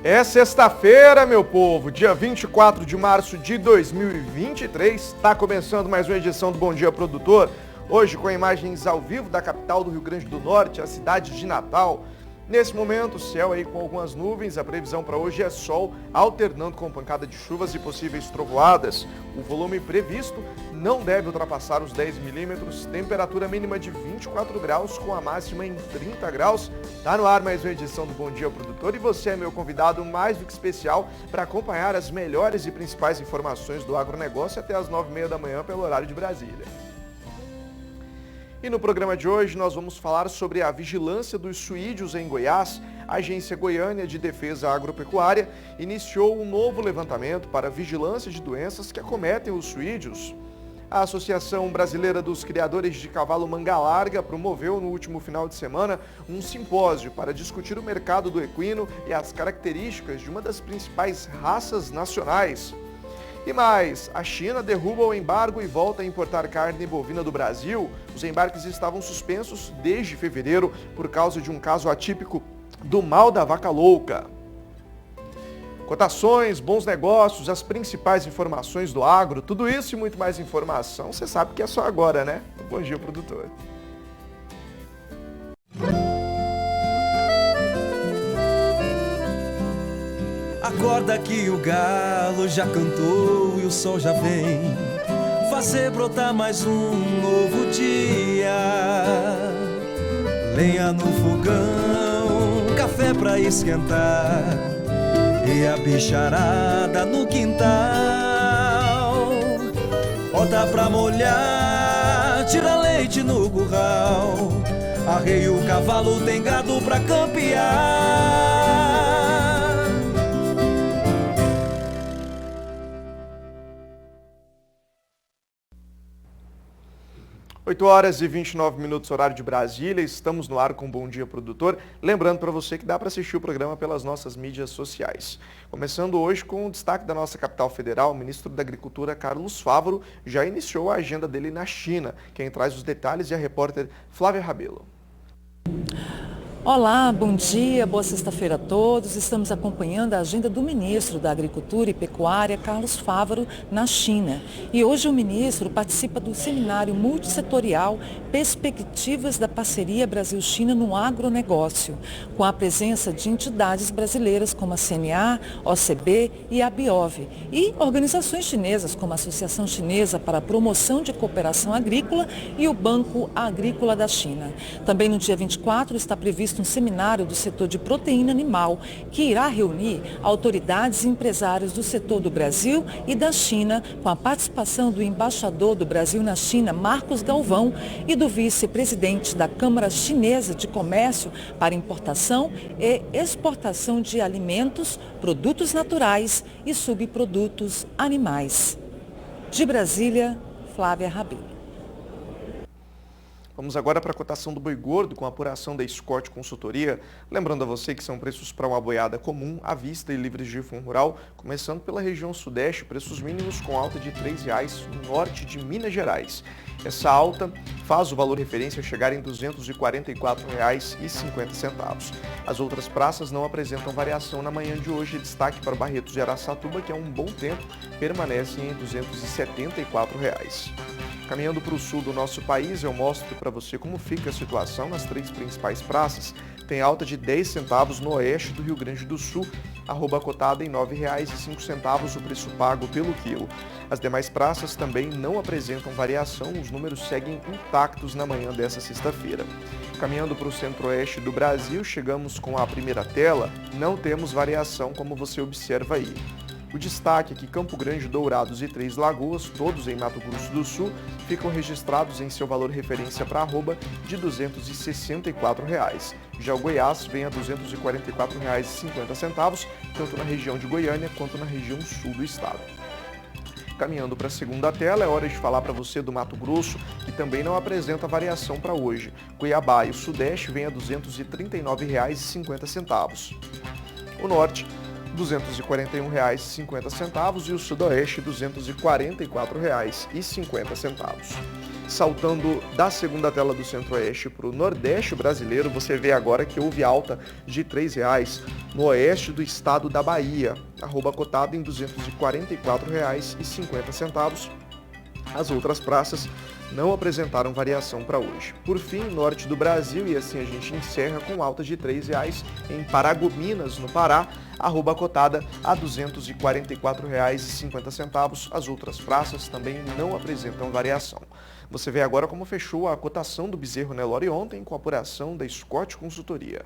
É sexta-feira, meu povo, dia 24 de março de 2023. Está começando mais uma edição do Bom Dia Produtor. Hoje com imagens ao vivo da capital do Rio Grande do Norte, a cidade de Natal. Nesse momento, o céu aí com algumas nuvens, a previsão para hoje é sol, alternando com pancada de chuvas e possíveis trovoadas. O volume previsto não deve ultrapassar os 10 milímetros, temperatura mínima de 24 graus, com a máxima em 30 graus. Tá no ar mais uma edição do Bom Dia Produtor e você é meu convidado mais do que especial para acompanhar as melhores e principais informações do agronegócio até as 9h30 da manhã pelo horário de Brasília. E no programa de hoje nós vamos falar sobre a vigilância dos suídeos em Goiás. A Agência Goiânia de Defesa Agropecuária iniciou um novo levantamento para a vigilância de doenças que acometem os suídeos. A Associação Brasileira dos Criadores de Cavalo Manga Larga promoveu no último final de semana um simpósio para discutir o mercado do equino e as características de uma das principais raças nacionais. E mais, a China derruba o embargo e volta a importar carne bovina do Brasil. Os embarques estavam suspensos desde fevereiro por causa de um caso atípico do mal da vaca louca. Cotações, bons negócios, as principais informações do agro, tudo isso e muito mais informação, você sabe que é só agora, né? Bom dia, produtor. Acorda que o galo já cantou e o sol já vem fazer brotar mais um novo dia. Lenha no fogão, café pra esquentar e a bicharada no quintal. Bota pra molhar, tira leite no curral, arreia o cavalo, tem gado pra campear. 8h29, horário de Brasília, estamos no ar com Bom Dia Produtor. Lembrando para você que dá para assistir o programa pelas nossas mídias sociais. Começando hoje com o destaque da nossa capital federal, o ministro da Agricultura, Carlos Fávaro, já iniciou a agenda dele na China. Quem traz os detalhes é a repórter Flávia Rabelo. Olá, bom dia, boa sexta-feira a todos. Estamos acompanhando a agenda do ministro da Agricultura e Pecuária, Carlos Fávaro, na China. E hoje o ministro participa do seminário multissetorial Perspectivas da Parceria Brasil-China no Agronegócio, com a presença de entidades brasileiras como a CNA, OCB e a Biov, e organizações chinesas como a Associação Chinesa para a Promoção de Cooperação Agrícola e o Banco Agrícola da China. Também no dia 24 está previsto um seminário do setor de proteína animal, que irá reunir autoridades e empresários do setor do Brasil e da China, com a participação do embaixador do Brasil na China, Marcos Galvão, e do vice-presidente da Câmara Chinesa de Comércio para Importação e Exportação de Alimentos, Produtos Naturais e Subprodutos Animais. De Brasília, Flávia Rabelo. Vamos agora para a cotação do boi gordo com a apuração da Scott Consultoria. Lembrando a você que são preços para uma boiada comum, à vista e livres de fundo rural, começando pela região sudeste, preços mínimos com alta de R$ 3,00 no norte de Minas Gerais. Essa alta faz o valor referência chegar em R$ 244,50. As outras praças não apresentam variação na manhã de hoje. Destaque para o Barretos de Araçatuba, que há um bom tempo permanece em R$ 274. Caminhando para o sul do nosso país, eu mostro para você como fica a situação nas três principais praças. Tem alta de 10 centavos no oeste do Rio Grande do Sul, arroba cotada em R$ 9,05 o preço pago pelo quilo. As demais praças também não apresentam variação, os números seguem intactos na manhã dessa sexta-feira. Caminhando para o centro-oeste do Brasil, chegamos com a primeira tela, não temos variação como você observa aí. O destaque é que Campo Grande, Dourados e Três Lagoas, todos em Mato Grosso do Sul, ficam registrados em seu valor referência para arroba de R$ 264. Já o Goiás vem a R$ 244,50, tanto na região de Goiânia quanto na região sul do estado. Caminhando para a segunda tela, é hora de falar para você do Mato Grosso, que também não apresenta variação para hoje. Cuiabá e o Sudeste vem a R$ 239,50. O Norte, R$ 241,50 e o Sudoeste R$ 244,50. Saltando da segunda tela do Centro-Oeste para o Nordeste brasileiro, você vê agora que houve alta de R$ 3,00 no oeste do estado da Bahia, arroba cotada em R$ 244,50. As outras praças não apresentaram variação para hoje. Por fim, norte do Brasil, e assim a gente encerra com alta de R$ 3,00 em Paragominas, no Pará, arroba cotada a R$ 244,50. As outras praças também não apresentam variação. Você vê agora como fechou a cotação do bezerro Nelore ontem com a apuração da Scott Consultoria.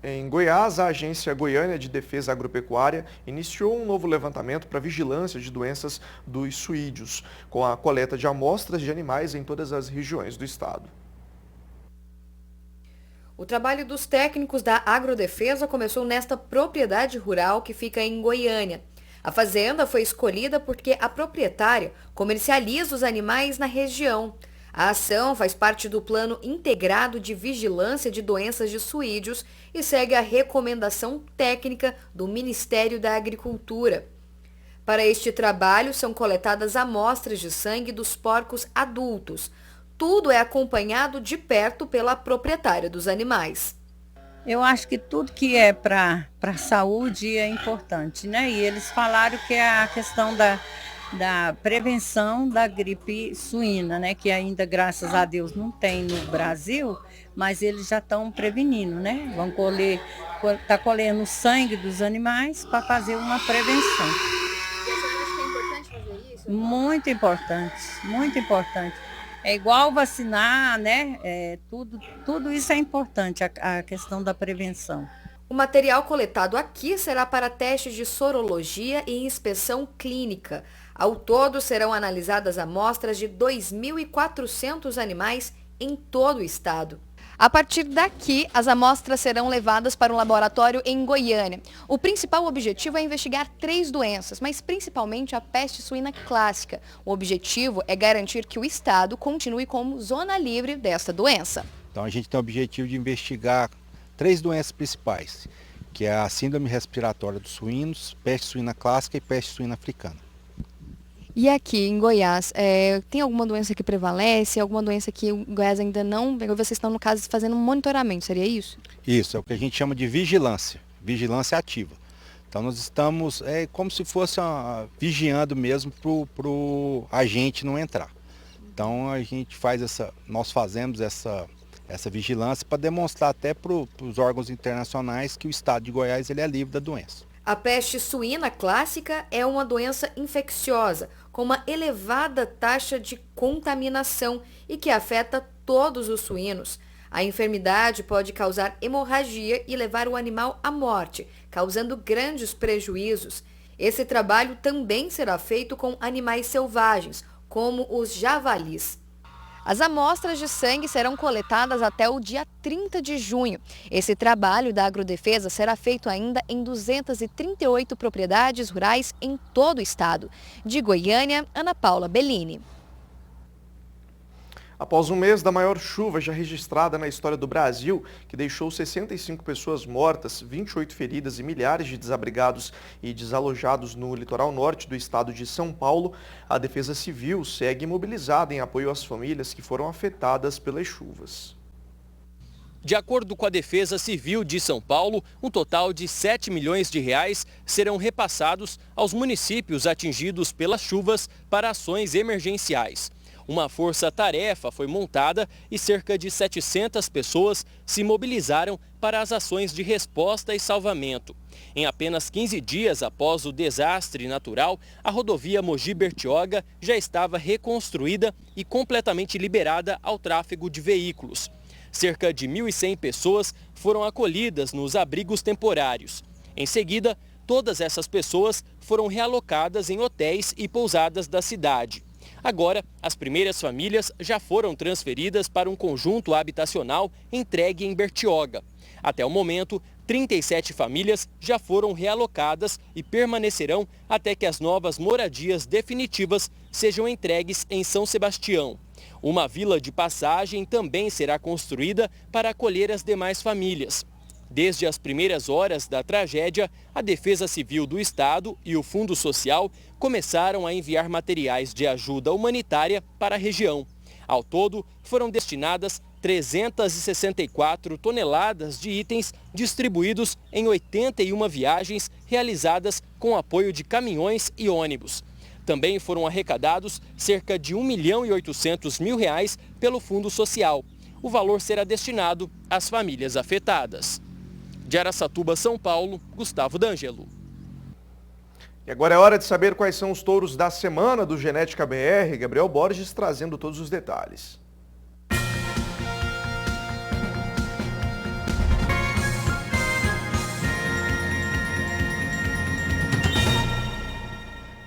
Em Goiás, a Agência Goiânia de Defesa Agropecuária iniciou um novo levantamento para vigilância de doenças dos suídeos, com a coleta de amostras de animais em todas as regiões do estado. O trabalho dos técnicos da Agrodefesa começou nesta propriedade rural que fica em Goiânia. A fazenda foi escolhida porque a proprietária comercializa os animais na região. A ação faz parte do Plano Integrado de Vigilância de Doenças de Suídeos e segue a recomendação técnica do Ministério da Agricultura. Para este trabalho, são coletadas amostras de sangue dos porcos adultos. Tudo é acompanhado de perto pela proprietária dos animais. Eu acho que tudo que é para a saúde é importante, né? E eles falaram que é a questão da prevenção da gripe suína, né? Que ainda, graças a Deus, não tem no Brasil, mas eles já estão prevenindo, né? Vão tá colhendo o sangue dos animais para fazer uma prevenção. E a senhora acha que é importante fazer isso? Muito importante, muito importante. É igual vacinar, né? Tudo isso é importante, a questão da prevenção. O material coletado aqui será para testes de sorologia e inspeção clínica. Ao todo, serão analisadas amostras de 2.400 animais em todo o estado. A partir daqui, as amostras serão levadas para um laboratório em Goiânia. O principal objetivo é investigar 3 doenças, mas principalmente a peste suína clássica. O objetivo é garantir que o estado continue como zona livre desta doença. Então a gente tem o objetivo de investigar 3 doenças principais, que é a síndrome respiratória dos suínos, peste suína clássica e peste suína africana. E aqui em Goiás, tem alguma doença que prevalece, alguma doença que o Goiás ainda não... Vocês estão, no caso, fazendo um monitoramento, seria isso? Isso, é o que a gente chama de vigilância ativa. Então nós estamos, como se fosse vigiando mesmo para o agente não entrar. Então nós fazemos essa vigilância para demonstrar até para os órgãos internacionais que o estado de Goiás ele é livre da doença. A peste suína clássica é uma doença infecciosa, com uma elevada taxa de contaminação e que afeta todos os suínos. A enfermidade pode causar hemorragia e levar o animal à morte, causando grandes prejuízos. Esse trabalho também será feito com animais selvagens, como os javalis. As amostras de sangue serão coletadas até o dia 30 de junho. Esse trabalho da Agrodefesa será feito ainda em 238 propriedades rurais em todo o estado. De Goiânia, Ana Paula Bellini. Após um mês da maior chuva já registrada na história do Brasil, que deixou 65 pessoas mortas, 28 feridas e milhares de desabrigados e desalojados no litoral norte do estado de São Paulo, a Defesa Civil segue mobilizada em apoio às famílias que foram afetadas pelas chuvas. De acordo com a Defesa Civil de São Paulo, um total de R$ 7 milhões serão repassados aos municípios atingidos pelas chuvas para ações emergenciais. Uma força-tarefa foi montada e cerca de 700 pessoas se mobilizaram para as ações de resposta e salvamento. Em apenas 15 dias após o desastre natural, a rodovia Mogi-Bertioga já estava reconstruída e completamente liberada ao tráfego de veículos. Cerca de 1.100 pessoas foram acolhidas nos abrigos temporários. Em seguida, todas essas pessoas foram realocadas em hotéis e pousadas da cidade. Agora, as primeiras famílias já foram transferidas para um conjunto habitacional entregue em Bertioga. Até o momento, 37 famílias já foram realocadas e permanecerão até que as novas moradias definitivas sejam entregues em São Sebastião. Uma vila de passagem também será construída para acolher as demais famílias. Desde as primeiras horas da tragédia, a Defesa Civil do Estado e o Fundo Social começaram a enviar materiais de ajuda humanitária para a região. Ao todo, foram destinadas 364 toneladas de itens distribuídos em 81 viagens realizadas com apoio de caminhões e ônibus. Também foram arrecadados cerca de R$ 1.800.000 pelo Fundo Social. O valor será destinado às famílias afetadas. De Araçatuba, São Paulo, Gustavo D'Angelo. E agora é hora de saber quais são os touros da semana do Genética BR. Gabriel Borges trazendo todos os detalhes.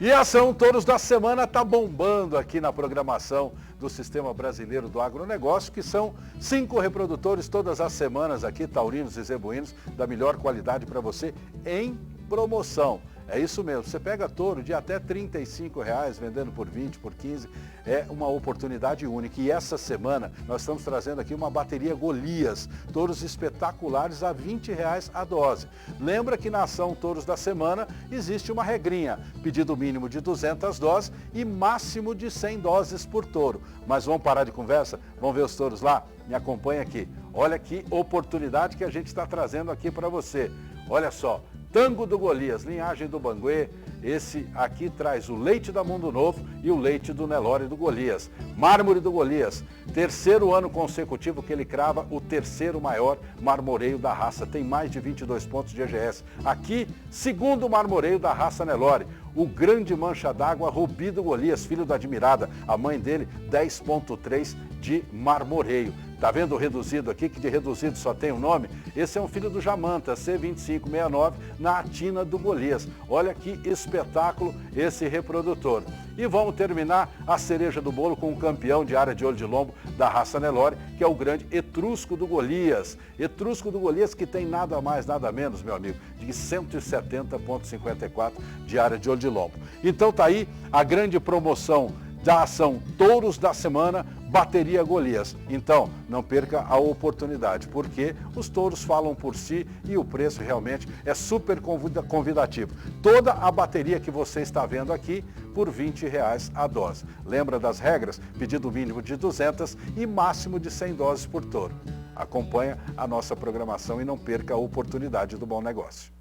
E a ação Touros da Semana está bombando aqui na programação do Sistema Brasileiro do Agronegócio, que são 5 reprodutores todas as semanas aqui, taurinos e zebuínos, da melhor qualidade para você em promoção. É isso mesmo, você pega touro de até R$ 35, vendendo por 20, por 15, é uma oportunidade única. E essa semana nós estamos trazendo aqui uma bateria Golias, touros espetaculares a R$ 20 a dose. Lembra que na ação Touros da Semana existe uma regrinha, pedido mínimo de 200 doses e máximo de 100 doses por touro. Mas vamos parar de conversa? Vamos ver os touros lá? Me acompanha aqui. Olha que oportunidade que a gente está trazendo aqui para você. Olha só. Tango do Golias, linhagem do Banguê, esse aqui traz o leite da Mundo Novo e o leite do Nelore do Golias. Mármore do Golias, terceiro ano consecutivo que ele crava o terceiro maior marmoreio da raça, tem mais de 22 pontos de EGS. Aqui, segundo marmoreio da raça Nelore, o grande mancha d'água Rubi do Golias, filho da Admirada, a mãe dele 10,3 de marmoreio. Tá vendo o reduzido aqui, que de reduzido só tem um nome? Esse é um filho do Jamanta, C2569, na Atina do Golias. Olha que espetáculo esse reprodutor. E vamos terminar a cereja do bolo com o campeão de área de olho de lombo da raça Nelore, que é o grande Etrusco do Golias. Etrusco do Golias que tem nada mais, nada menos, meu amigo, de 170,54 de área de olho de lombo. Então tá aí a grande promoção da ação Touros da Semana, bateria Golias. Então, não perca a oportunidade, porque os touros falam por si e o preço realmente é super convidativo. Toda a bateria que você está vendo aqui por R$ 20 a dose. Lembra das regras? Pedido mínimo de 200 e máximo de 100 doses por touro. Acompanha a nossa programação e não perca a oportunidade do bom negócio.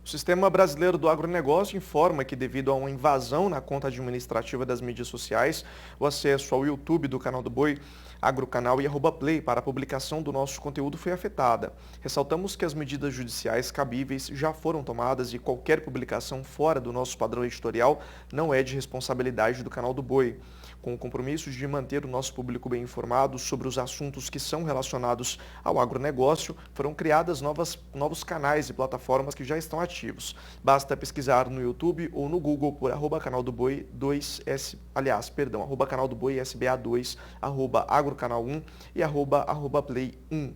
O Sistema Brasileiro do Agronegócio informa que, devido a uma invasão na conta administrativa das mídias sociais, o acesso ao YouTube do Canal do Boi, Agrocanal e @Play para a publicação do nosso conteúdo foi afetada. Ressaltamos que as medidas judiciais cabíveis já foram tomadas e qualquer publicação fora do nosso padrão editorial não é de responsabilidade do Canal do Boi. Com o compromisso de manter o nosso público bem informado sobre os assuntos que são relacionados ao agronegócio, foram criadas novos canais e plataformas que já estão ativos. Basta pesquisar no YouTube ou no Google por @Canal do Boi 2S, @Canal do Boi SBA2, @Agrocanal1 e @Play1.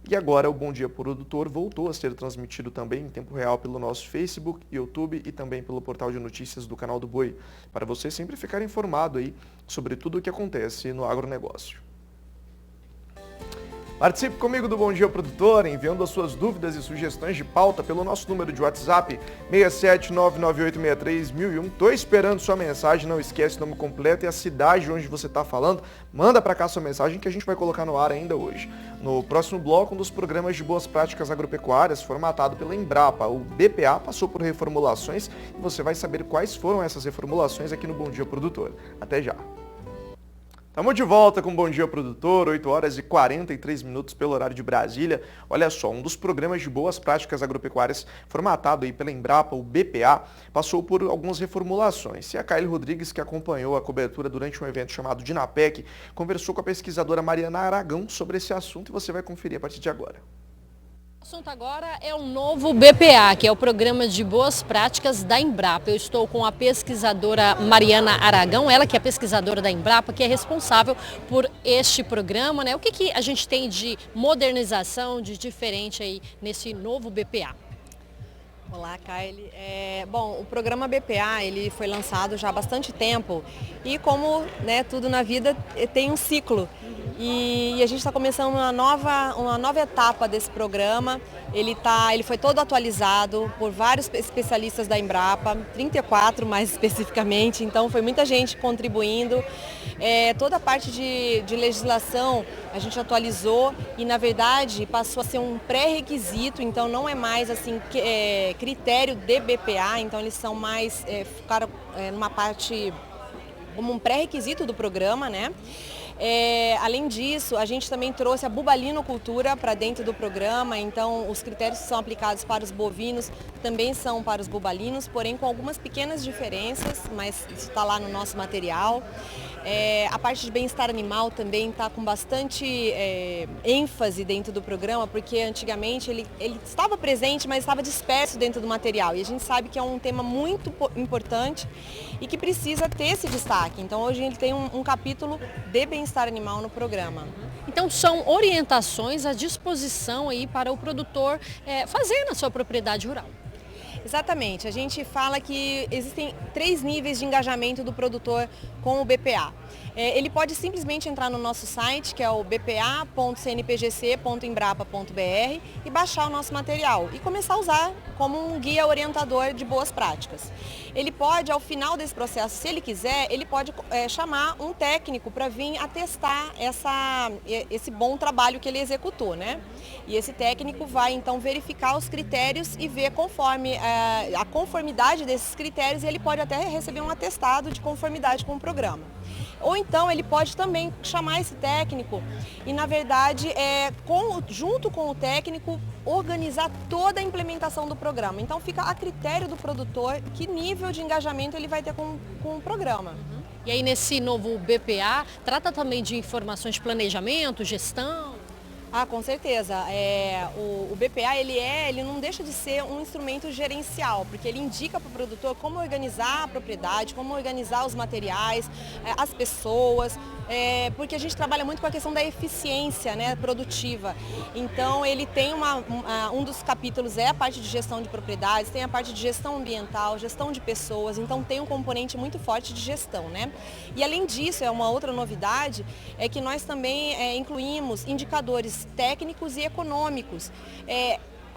E agora o Bom Dia Produtor voltou a ser transmitido também em tempo real pelo nosso Facebook, YouTube e também pelo portal de notícias do Canal do Boi, para você sempre ficar informado aí sobre tudo o que acontece no agronegócio. Participe comigo do Bom Dia Produtor, enviando as suas dúvidas e sugestões de pauta pelo nosso número de WhatsApp 67998631001. Estou esperando sua mensagem, não esquece o nome completo e a cidade onde você está falando. Manda para cá sua mensagem que a gente vai colocar no ar ainda hoje. No próximo bloco, um dos programas de boas práticas agropecuárias formatado pela Embrapa. O BPA passou por reformulações e você vai saber quais foram essas reformulações aqui no Bom Dia Produtor. Até já! Estamos de volta com Bom Dia Produtor, 8 horas e 43 minutos pelo horário de Brasília. Olha só, um dos programas de boas práticas agropecuárias formatado aí pela Embrapa, o BPA, passou por algumas reformulações. E a Kayle Rodrigues, que acompanhou a cobertura durante um evento chamado Dinapec, conversou com a pesquisadora Mariana Aragão sobre esse assunto e você vai conferir a partir de agora. O assunto agora é o novo BPA, que é o Programa de Boas Práticas da Embrapa. Eu estou com a pesquisadora Mariana Aragão, ela que é pesquisadora da Embrapa, que é responsável por este programa, né? O que a gente tem de modernização, de diferente aí nesse novo BPA? Olá, Kayle. Bom, o programa BPA ele foi lançado já há bastante tempo e como tudo na vida tem um ciclo. E a gente está começando uma nova etapa desse programa. Ele foi todo atualizado por vários especialistas da Embrapa, 34 mais especificamente, então foi muita gente contribuindo. Toda a parte de legislação a gente atualizou e, na verdade, passou a ser um pré-requisito, então não é mais assim critério de BPA, então eles são mais, ficaram numa parte como um pré-requisito do programa, né? Além disso, a gente também trouxe a bubalinocultura para dentro do programa, então os critérios que são aplicados para os bovinos também são para os bubalinos, porém com algumas pequenas diferenças, mas isso está lá no nosso material. A parte de bem-estar animal também está com bastante ênfase dentro do programa, porque antigamente ele estava presente, mas estava disperso dentro do material. E a gente sabe que é um tema muito importante e que precisa ter esse destaque. Então hoje ele tem um capítulo de bem-estar animal no programa. Então são orientações à disposição aí para o produtor fazer na sua propriedade rural. Exatamente, a gente fala que existem 3 níveis de engajamento do produtor com o BPA. Ele pode simplesmente entrar no nosso site, que é o bpa.cnpgc.embrapa.br e baixar o nosso material e começar a usar como um guia orientador de boas práticas. Ele pode, ao final desse processo, se ele quiser, ele pode chamar um técnico para vir atestar esse bom trabalho que ele executou, né? E esse técnico vai então verificar os critérios e ver conforme a conformidade desses critérios, ele pode até receber um atestado de conformidade com o programa. Ou então ele pode também chamar esse técnico e, na verdade, junto com o técnico, organizar toda a implementação do programa. Então fica a critério do produtor que nível de engajamento ele vai ter com o programa. E aí nesse novo BPA, trata também de informações de planejamento, gestão? Ah, com certeza. O BPA ele não deixa de ser um instrumento gerencial, porque ele indica para o produtor como organizar a propriedade, como organizar os materiais, as pessoas, porque a gente trabalha muito com a questão da eficiência, né, produtiva. Então ele tem um dos capítulos a parte de gestão de propriedades, tem a parte de gestão ambiental, gestão de pessoas, então tem um componente muito forte de gestão, né? E além disso, uma outra novidade é que nós também incluímos indicadores técnicos e econômicos,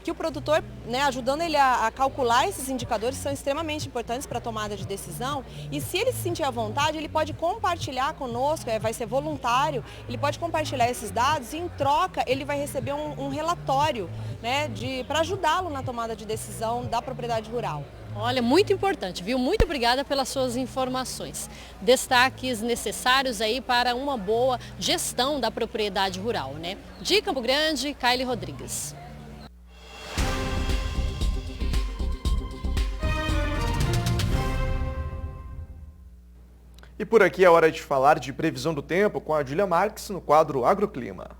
que o produtor, ajudando ele a calcular esses indicadores, são extremamente importantes para a tomada de decisão. E se ele se sentir à vontade, ele pode compartilhar conosco, vai ser voluntário, ele pode compartilhar esses dados e em troca ele vai receber um relatório, para ajudá-lo na tomada de decisão da propriedade rural. Olha, muito importante, viu? Muito obrigada pelas suas informações. Destaques necessários aí para uma boa gestão da propriedade rural, né? De Campo Grande, Kayle Rodrigues. E por aqui é hora de falar de previsão do tempo com a Júlia Marques no quadro Agroclima.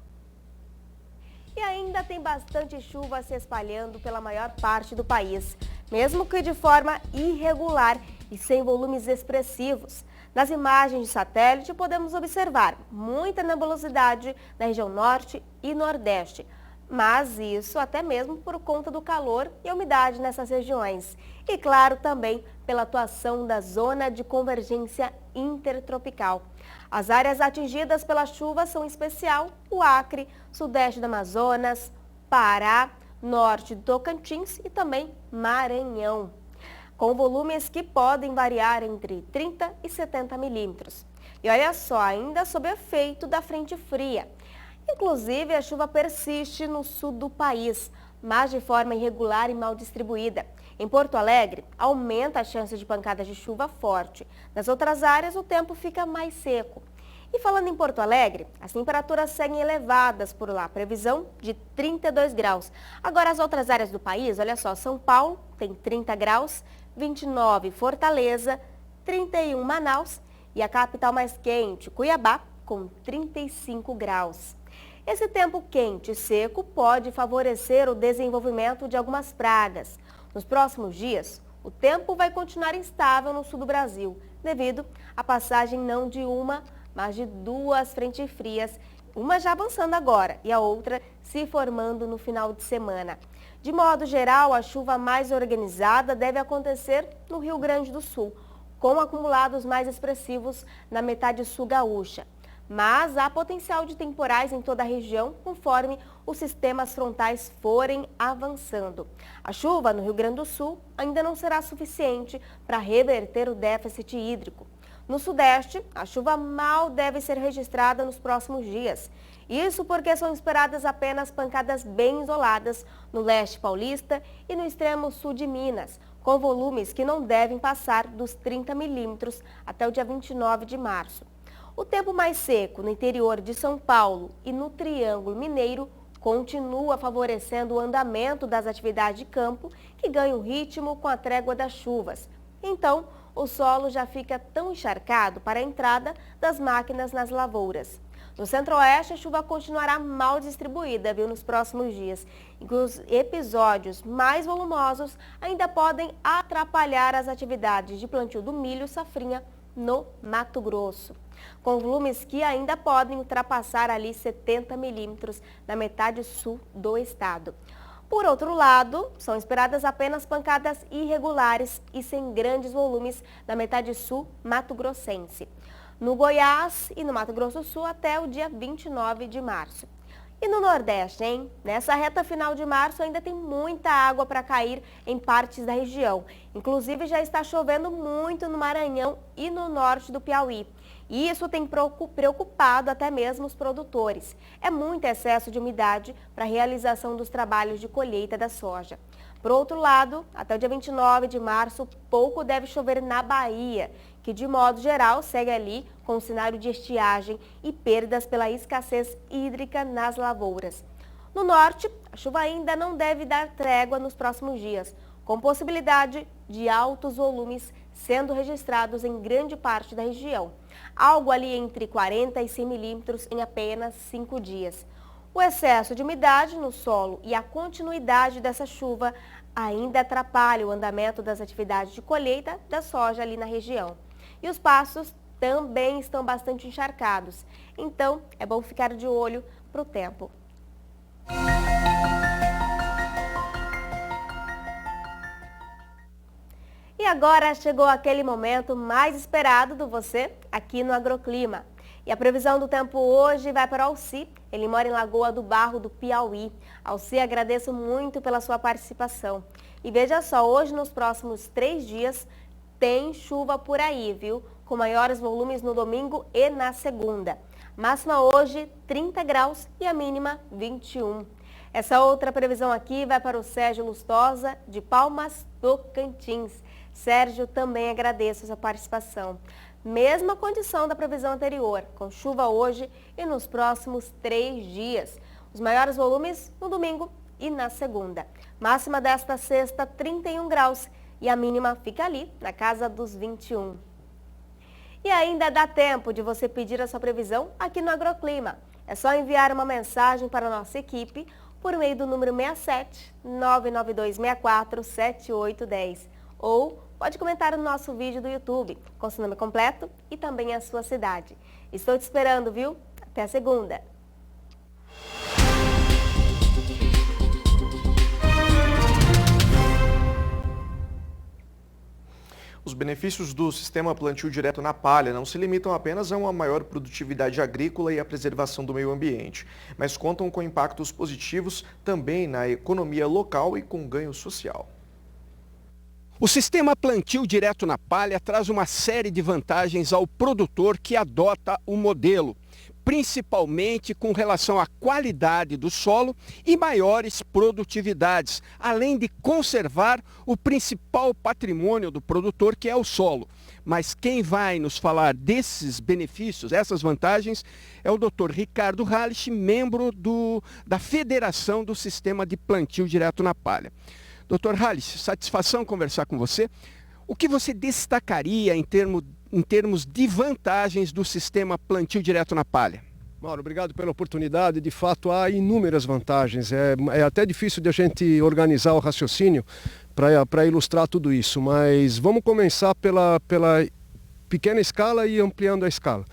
E ainda tem bastante chuva se espalhando pela maior parte do país, mesmo que de forma irregular e sem volumes expressivos. Nas imagens de satélite podemos observar muita nebulosidade na região norte e nordeste, mas isso até mesmo por conta do calor e umidade nessas regiões. E claro, também pela atuação da zona de convergência intertropical. As áreas atingidas pela chuva são em especial o Acre, sudeste do Amazonas, Pará, norte do Tocantins e também Maranhão, com volumes que podem variar entre 30 e 70 milímetros. E olha só, ainda sob efeito da frente fria. Inclusive, a chuva persiste no sul do país, mas de forma irregular e mal distribuída. Em Porto Alegre, aumenta a chance de pancadas de chuva forte. Nas outras áreas, o tempo fica mais seco. E falando em Porto Alegre, as temperaturas seguem elevadas por lá, previsão de 32 graus. Agora as outras áreas do país, olha só, São Paulo tem 30 graus, 29 Fortaleza, 31 Manaus e a capital mais quente, Cuiabá, com 35 graus. Esse tempo quente e seco pode favorecer o desenvolvimento de algumas pragas. Nos próximos dias, o tempo vai continuar instável no sul do Brasil, devido à passagem não de uma, mas de duas frentes frias, uma já avançando agora e a outra se formando no final de semana. De modo geral, a chuva mais organizada deve acontecer no Rio Grande do Sul, com acumulados mais expressivos na metade sul gaúcha. Mas há potencial de temporais em toda a região, conforme os sistemas frontais forem avançando. A chuva no Rio Grande do Sul ainda não será suficiente para reverter o déficit hídrico. No Sudeste, a chuva mal deve ser registrada nos próximos dias. Isso porque são esperadas apenas pancadas bem isoladas no leste paulista e no extremo sul de Minas, com volumes que não devem passar dos 30 milímetros até o dia 29 de março. O tempo mais seco no interior de São Paulo e no Triângulo Mineiro continua favorecendo o andamento das atividades de campo, que ganham ritmo com a trégua das chuvas. Então, o solo já fica tão encharcado para a entrada das máquinas nas lavouras. No centro-oeste, a chuva continuará mal distribuída, nos próximos dias. E os episódios mais volumosos ainda podem atrapalhar as atividades de plantio do milho safrinha no Mato Grosso, com volumes que ainda podem ultrapassar ali 70 milímetros na metade sul do estado. Por outro lado, são esperadas apenas pancadas irregulares e sem grandes volumes na metade sul mato-grossense, no Goiás e no Mato Grosso do Sul até o dia 29 de março. E no Nordeste, hein? Nessa reta final de março ainda tem muita água para cair em partes da região. Inclusive já está chovendo muito no Maranhão e no norte do Piauí. E isso tem preocupado até mesmo os produtores. É muito excesso de umidade para a realização dos trabalhos de colheita da soja. Por outro lado, até o dia 29 de março, pouco deve chover na Bahia, que de modo geral segue ali com o cenário de estiagem e perdas pela escassez hídrica nas lavouras. No norte, a chuva ainda não deve dar trégua nos próximos dias, com possibilidade de altos volumes sendo registrados em grande parte da região. Algo ali entre 40 e 100 milímetros em apenas 5 dias. O excesso de umidade no solo e a continuidade dessa chuva ainda atrapalham o andamento das atividades de colheita da soja ali na região. E os pastos também estão bastante encharcados. Então, é bom ficar de olho para o tempo. E agora chegou aquele momento mais esperado do você aqui no Agroclima. E a previsão do tempo hoje vai para o Alci. Ele mora em Lagoa do Barro, do Piauí. Alci, agradeço muito pela sua participação. E veja só, hoje nos próximos 3 dias tem chuva por aí, viu? Com maiores volumes no domingo e na segunda. Máxima hoje 30 graus e a mínima 21. Essa outra previsão aqui vai para o Sérgio Lustosa, de Palmas, Tocantins. Sérgio, também agradeço a sua participação. Mesma condição da previsão anterior, com chuva hoje e nos próximos 3 dias. Os maiores volumes no domingo e na segunda. Máxima desta sexta, 31 graus e a mínima fica ali, na casa dos 21. E ainda dá tempo de você pedir a sua previsão aqui no Agroclima. É só enviar uma mensagem para a nossa equipe por meio do número 67 99264 7810 ou pode comentar no nosso vídeo do YouTube, com seu nome completo e também a sua cidade. Estou te esperando, viu? Até segunda! Os benefícios do sistema plantio direto na palha não se limitam apenas a uma maior produtividade agrícola e a preservação do meio ambiente, mas contam com impactos positivos também na economia local e com ganho social. O sistema plantio direto na palha traz uma série de vantagens ao produtor que adota o modelo. principalmente com relação à qualidade do solo e maiores produtividades, além de conservar o principal patrimônio do produtor, que é o solo. Mas quem vai nos falar desses benefícios, essas vantagens, é o Dr. Ricardo Hallich, membro da Federação do Sistema de Plantio Direto na Palha. Dr. Hallich, satisfação conversar com você. O que você destacaria em termos de vantagens do sistema plantio direto na palha? Mauro, obrigado pela oportunidade. De fato, há inúmeras vantagens. É até difícil de a gente organizar o raciocínio para ilustrar tudo isso, mas vamos começar pela pequena escala e ampliando a escala.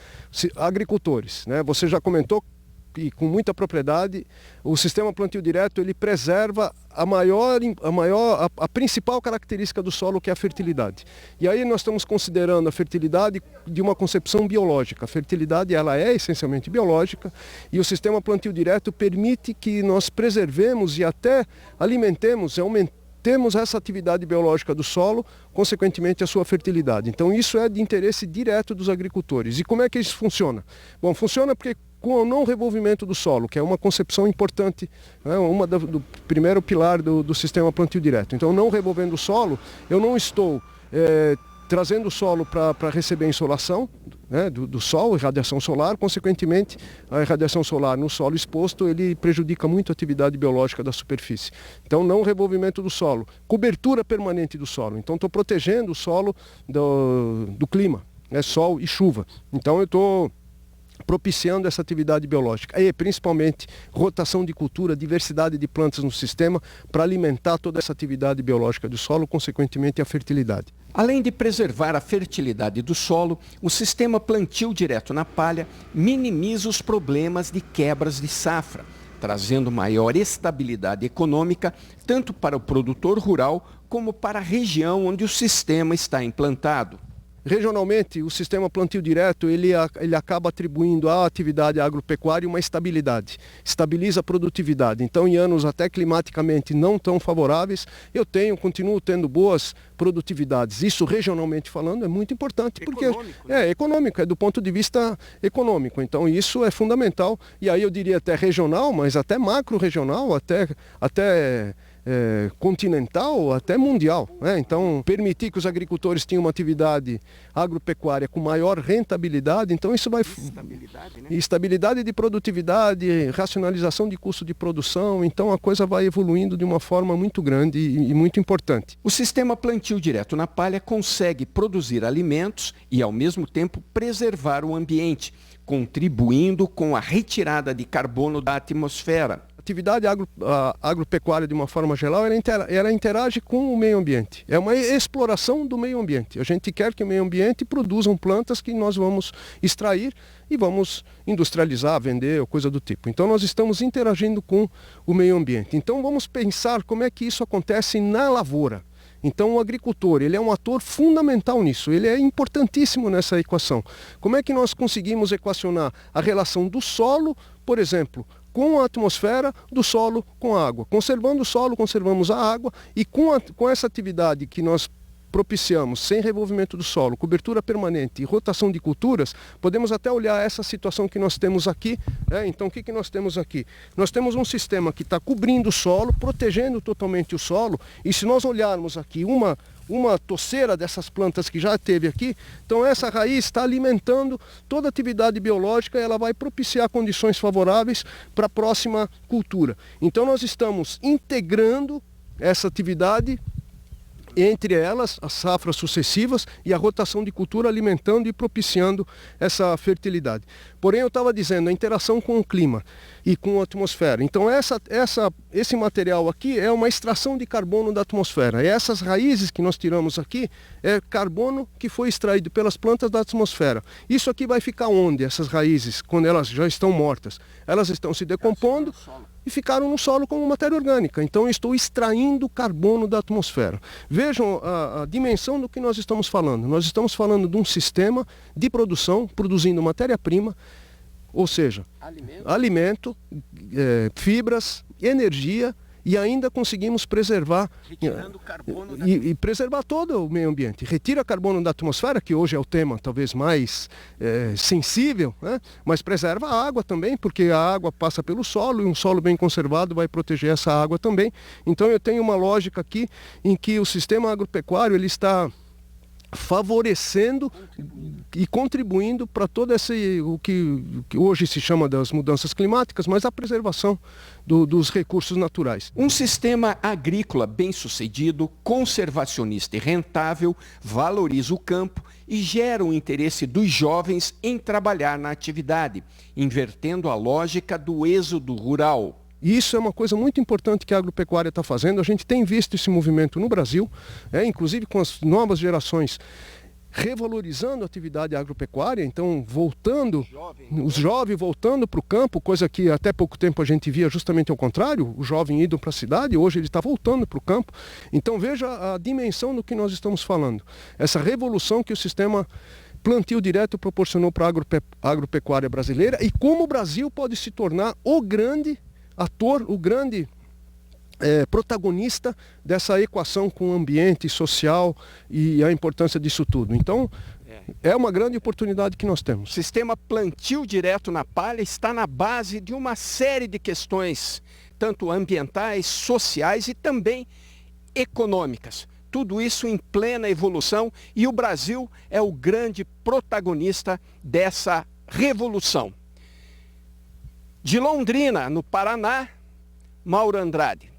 Agricultores, né? Você já comentou, e com muita propriedade, o sistema plantio direto ele preserva a principal característica do solo, que é a fertilidade. E aí nós estamos considerando a fertilidade de uma concepção biológica. A fertilidade ela é essencialmente biológica e o sistema plantio direto permite que nós preservemos e até alimentemos, aumentemos essa atividade biológica do solo, consequentemente a sua fertilidade. Então isso é de interesse direto dos agricultores. E como é que isso funciona? Bom, funciona porque com o não revolvimento do solo, que é uma concepção importante, né, do primeiro pilar do sistema plantio direto. Então, não revolvendo o solo, eu não estou trazendo o solo para receber insolação, né, do sol, irradiação solar. Consequentemente, a irradiação solar no solo exposto, ele prejudica muito a atividade biológica da superfície. Então, não revolvimento do solo. Cobertura permanente do solo. Então, estou protegendo o solo do clima, né, sol e chuva. Então, eu estou propiciando essa atividade biológica e principalmente rotação de cultura, diversidade de plantas no sistema para alimentar toda essa atividade biológica do solo, consequentemente a fertilidade. Além de preservar a fertilidade do solo, o sistema plantio direto na palha minimiza os problemas de quebras de safra, trazendo maior estabilidade econômica tanto para o produtor rural como para a região onde o sistema está implantado. Regionalmente, o sistema plantio direto ele acaba atribuindo à atividade agropecuária uma estabilidade, estabiliza a produtividade. Então, em anos até climaticamente não tão favoráveis, continuo tendo boas produtividades. Isso, regionalmente falando, é muito importante, porque é econômico, é do ponto de vista econômico. Então, isso é fundamental. E aí eu diria até regional, mas até macro-regional, até continental, até mundial, né? Então, permitir que os agricultores tenham uma atividade agropecuária com maior rentabilidade, então isso vai... Estabilidade, né? Estabilidade de produtividade, racionalização de custo de produção, então a coisa vai evoluindo de uma forma muito grande e muito importante. O sistema plantio direto na palha consegue produzir alimentos e, ao mesmo tempo, preservar o ambiente, contribuindo com a retirada de carbono da atmosfera. A atividade agropecuária, de uma forma geral, ela interage com o meio ambiente. É uma exploração do meio ambiente. A gente quer que o meio ambiente produza plantas que nós vamos extrair e vamos industrializar, vender ou coisa do tipo. Então nós estamos interagindo com o meio ambiente. Então vamos pensar como é que isso acontece na lavoura. Então o agricultor, ele é um ator fundamental nisso, ele é importantíssimo nessa equação. Como é que nós conseguimos equacionar a relação do solo, por exemplo, com a atmosfera, do solo com a água? Conservando o solo, conservamos a água e com essa atividade que nós propiciamos, sem revolvimento do solo, cobertura permanente e rotação de culturas, podemos até olhar essa situação que nós temos aqui. Então, o que nós temos aqui? Nós temos um sistema que está cobrindo o solo, protegendo totalmente o solo, e se nós olharmos aqui uma toceira dessas plantas que já teve aqui, então essa raiz está alimentando toda a atividade biológica e ela vai propiciar condições favoráveis para a próxima cultura. Então nós estamos integrando essa atividade, entre elas as safras sucessivas e a rotação de cultura, alimentando e propiciando essa fertilidade. Porém, eu estava dizendo, a interação com o clima e com a atmosfera. Então esse material aqui é uma extração de carbono da atmosfera. E essas raízes que nós tiramos aqui é carbono que foi extraído pelas plantas da atmosfera. Isso aqui vai ficar onde? Essas raízes, quando elas já estão mortas? Elas estão se decompondo e ficaram no solo como matéria orgânica. Então eu estou extraindo carbono da atmosfera. Vejam a dimensão do que nós estamos falando. Nós estamos falando de um sistema de produção, produzindo matéria-prima, ou seja, alimento, fibras, energia e ainda conseguimos preservar e preservar todo o meio ambiente. Retira carbono da atmosfera, que hoje é o tema talvez mais sensível, né? Mas preserva a água também, porque a água passa pelo solo e um solo bem conservado vai proteger essa água também. Então eu tenho uma lógica aqui em que o sistema agropecuário ele está favorecendo e contribuindo para todo o que hoje se chama das mudanças climáticas, mas a preservação dos recursos naturais. Um sistema agrícola bem-sucedido, conservacionista e rentável, valoriza o campo e gera o interesse dos jovens em trabalhar na atividade, invertendo a lógica do êxodo rural. E isso é uma coisa muito importante que a agropecuária está fazendo. A gente tem visto esse movimento no Brasil, inclusive com as novas gerações revalorizando a atividade agropecuária, então os jovens voltando para o campo, coisa que até pouco tempo a gente via justamente ao contrário, o jovem indo para a cidade, hoje ele está voltando para o campo. Então veja a dimensão do que nós estamos falando. Essa revolução que o sistema plantio direto proporcionou para a agropecuária brasileira e como o Brasil pode se tornar o grande ator, o grande protagonista dessa equação com o ambiente social e a importância disso tudo. Então, é uma grande oportunidade que nós temos. O sistema plantio direto na palha está na base de uma série de questões, tanto ambientais, sociais e também econômicas. Tudo isso em plena evolução e o Brasil é o grande protagonista dessa revolução. De Londrina, no Paraná, Mauro Andrade.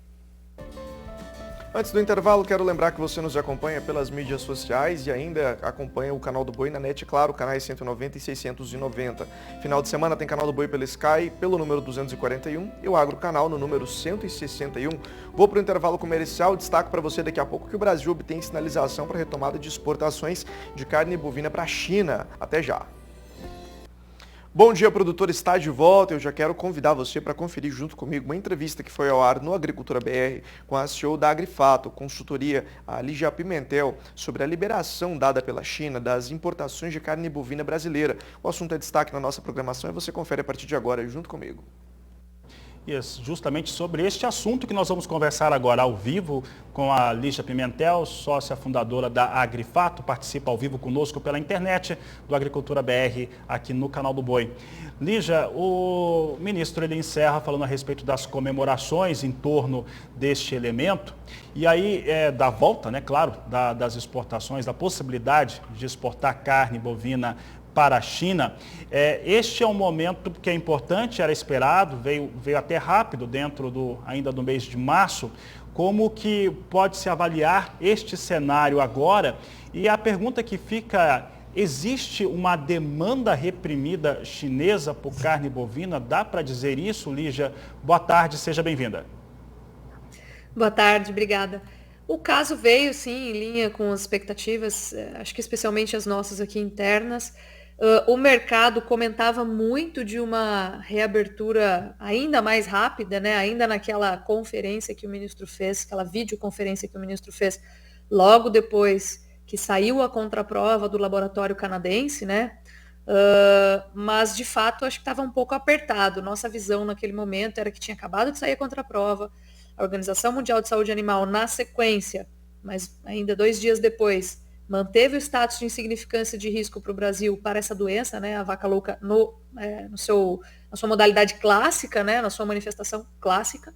Antes do intervalo, quero lembrar que você nos acompanha pelas mídias sociais e ainda acompanha o canal do Boi na NET, claro, canais 190 e 690. Final de semana tem canal do Boi pelo Sky, pelo número 241 e o Agro Canal no número 161. Vou para o intervalo comercial, destaco para você daqui a pouco que o Brasil obtém sinalização para retomada de exportações de carne bovina para a China. Até já. Bom dia, produtor, está de volta. Eu já quero convidar você para conferir junto comigo uma entrevista que foi ao ar no Agricultura BR com a CEO da Agrifato, consultoria, a Lígia Pimentel, sobre a liberação dada pela China das importações de carne bovina brasileira. O assunto é destaque na nossa programação e você confere a partir de agora junto comigo. Justamente sobre este assunto que nós vamos conversar agora ao vivo com a Lígia Pimentel, sócia fundadora da Agrifato, participa ao vivo conosco pela internet do Agricultura BR aqui no canal do Boi. Lígia, o ministro ele encerra falando a respeito das comemorações em torno deste elemento e aí da volta, né, claro, das exportações, da possibilidade de exportar carne bovina para a China. Este é um momento que é importante, era esperado, veio até rápido dentro ainda do mês de março. Como que pode-se avaliar este cenário agora? E a pergunta que fica, existe uma demanda reprimida chinesa por carne bovina? Dá para dizer isso, Lígia? Boa tarde, seja bem-vinda. Boa tarde, obrigada. O caso veio, sim, em linha com as expectativas, acho que especialmente as nossas aqui internas. O mercado comentava muito de uma reabertura ainda mais rápida, né? Ainda naquela conferência que o ministro fez, aquela videoconferência que o ministro fez logo depois que saiu a contraprova do laboratório canadense, né? Mas, de fato, acho que estava um pouco apertado. Nossa visão naquele momento era que tinha acabado de sair a contraprova, a Organização Mundial de Saúde Animal, na sequência, mas ainda 2 dias depois, manteve o status de insignificância de risco para o Brasil para essa doença, né, a vaca louca, na sua modalidade clássica, né, na sua manifestação clássica.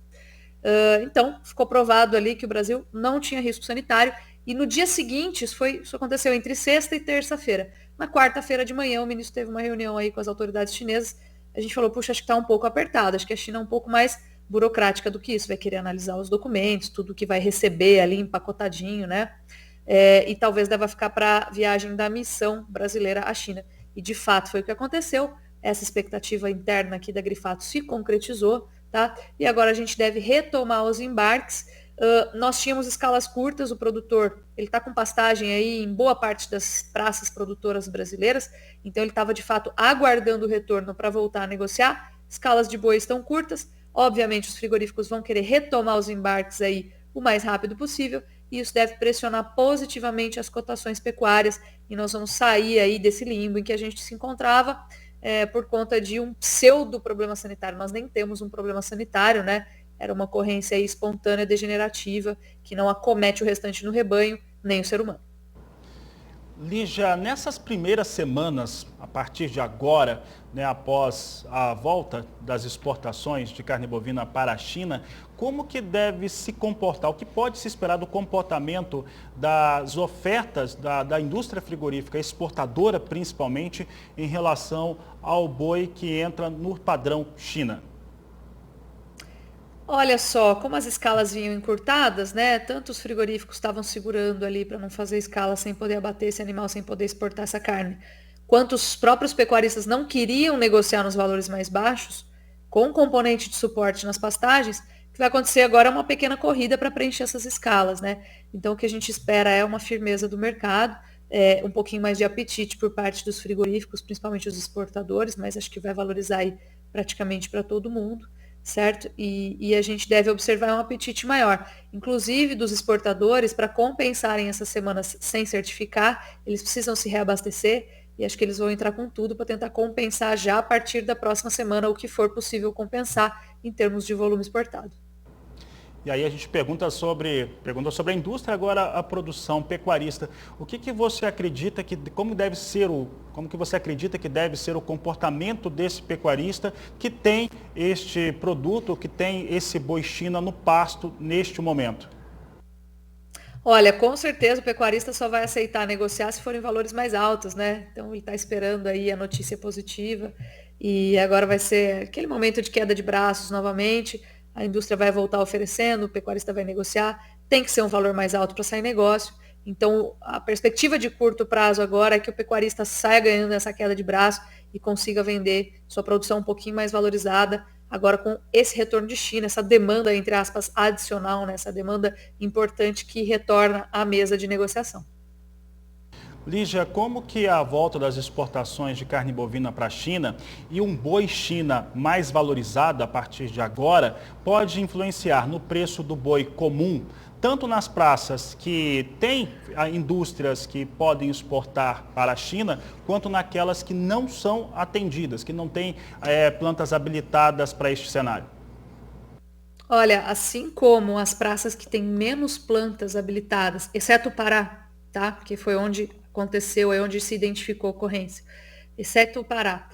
Então, ficou provado ali que o Brasil não tinha risco sanitário. E no dia seguinte, isso aconteceu entre sexta e terça-feira. Na quarta-feira de manhã, o ministro teve uma reunião aí com as autoridades chinesas. A gente falou, puxa, acho que está um pouco apertado, acho que a China é um pouco mais burocrática do que isso, vai querer analisar os documentos, tudo que vai receber ali empacotadinho, né? E talvez deva ficar para a viagem da missão brasileira à China. E de fato foi o que aconteceu. Essa expectativa interna aqui da Agrifato se concretizou, tá? E agora a gente deve retomar os embarques. Nós tínhamos escalas curtas, o produtor ele está com pastagem aí em boa parte das praças produtoras brasileiras, então ele estava de fato aguardando o retorno para voltar a negociar. Escalas de boi estão curtas, obviamente os frigoríficos vão querer retomar os embarques aí o mais rápido possível, e isso deve pressionar positivamente as cotações pecuárias, e nós vamos sair aí desse limbo em que a gente se encontrava por conta de um pseudo problema sanitário. Nós nem temos um problema sanitário, né? era uma ocorrência aí espontânea degenerativa que não acomete o restante do rebanho, nem o ser humano. Lígia, nessas primeiras semanas, a partir de agora, né, após a volta das exportações de carne bovina para a China, como que deve se comportar? O que pode se esperar do comportamento das ofertas da indústria frigorífica exportadora, principalmente, em relação ao boi que entra no padrão China? Olha só, como as escalas vinham encurtadas, né? Tanto os frigoríficos estavam segurando ali para não fazer escala sem poder abater esse animal, sem poder exportar essa carne, quanto os próprios pecuaristas não queriam negociar nos valores mais baixos, com componente de suporte nas pastagens, o que vai acontecer agora é uma pequena corrida para preencher essas escalas, né? Então o que a gente espera é uma firmeza do mercado, um pouquinho mais de apetite por parte dos frigoríficos, principalmente os exportadores, mas acho que vai valorizar aí praticamente para todo mundo. Certo? E a gente deve observar um apetite maior, inclusive dos exportadores, para compensarem essas semanas sem certificar, eles precisam se reabastecer e acho que eles vão entrar com tudo para tentar compensar já a partir da próxima semana o que for possível compensar em termos de volume exportado. E aí a gente pergunta sobre a indústria, agora a produção pecuarista. O que você acredita como que você acredita que deve ser o comportamento desse pecuarista que tem este produto, que tem esse boi China no pasto neste momento? Olha, com certeza o pecuarista só vai aceitar negociar se forem valores mais altos, né? Então ele está esperando aí a notícia positiva e agora vai ser aquele momento de queda de braços novamente. A indústria vai voltar oferecendo, o pecuarista vai negociar, tem que ser um valor mais alto para sair negócio. Então, a perspectiva de curto prazo agora é que o pecuarista saia ganhando essa queda de braço e consiga vender sua produção um pouquinho mais valorizada, agora com esse retorno de China, essa demanda, entre aspas, adicional, né? Essa demanda importante que retorna à mesa de negociação. Lígia, como que a volta das exportações de carne bovina para a China e um boi China mais valorizado a partir de agora pode influenciar no preço do boi comum, tanto nas praças que têm indústrias que podem exportar para a China, quanto naquelas que não são atendidas, que não têm plantas habilitadas para este cenário? Olha, assim como as praças que têm menos plantas habilitadas, exceto o Pará, tá? Porque foi onde aconteceu, é onde se identificou a ocorrência, exceto o Pará.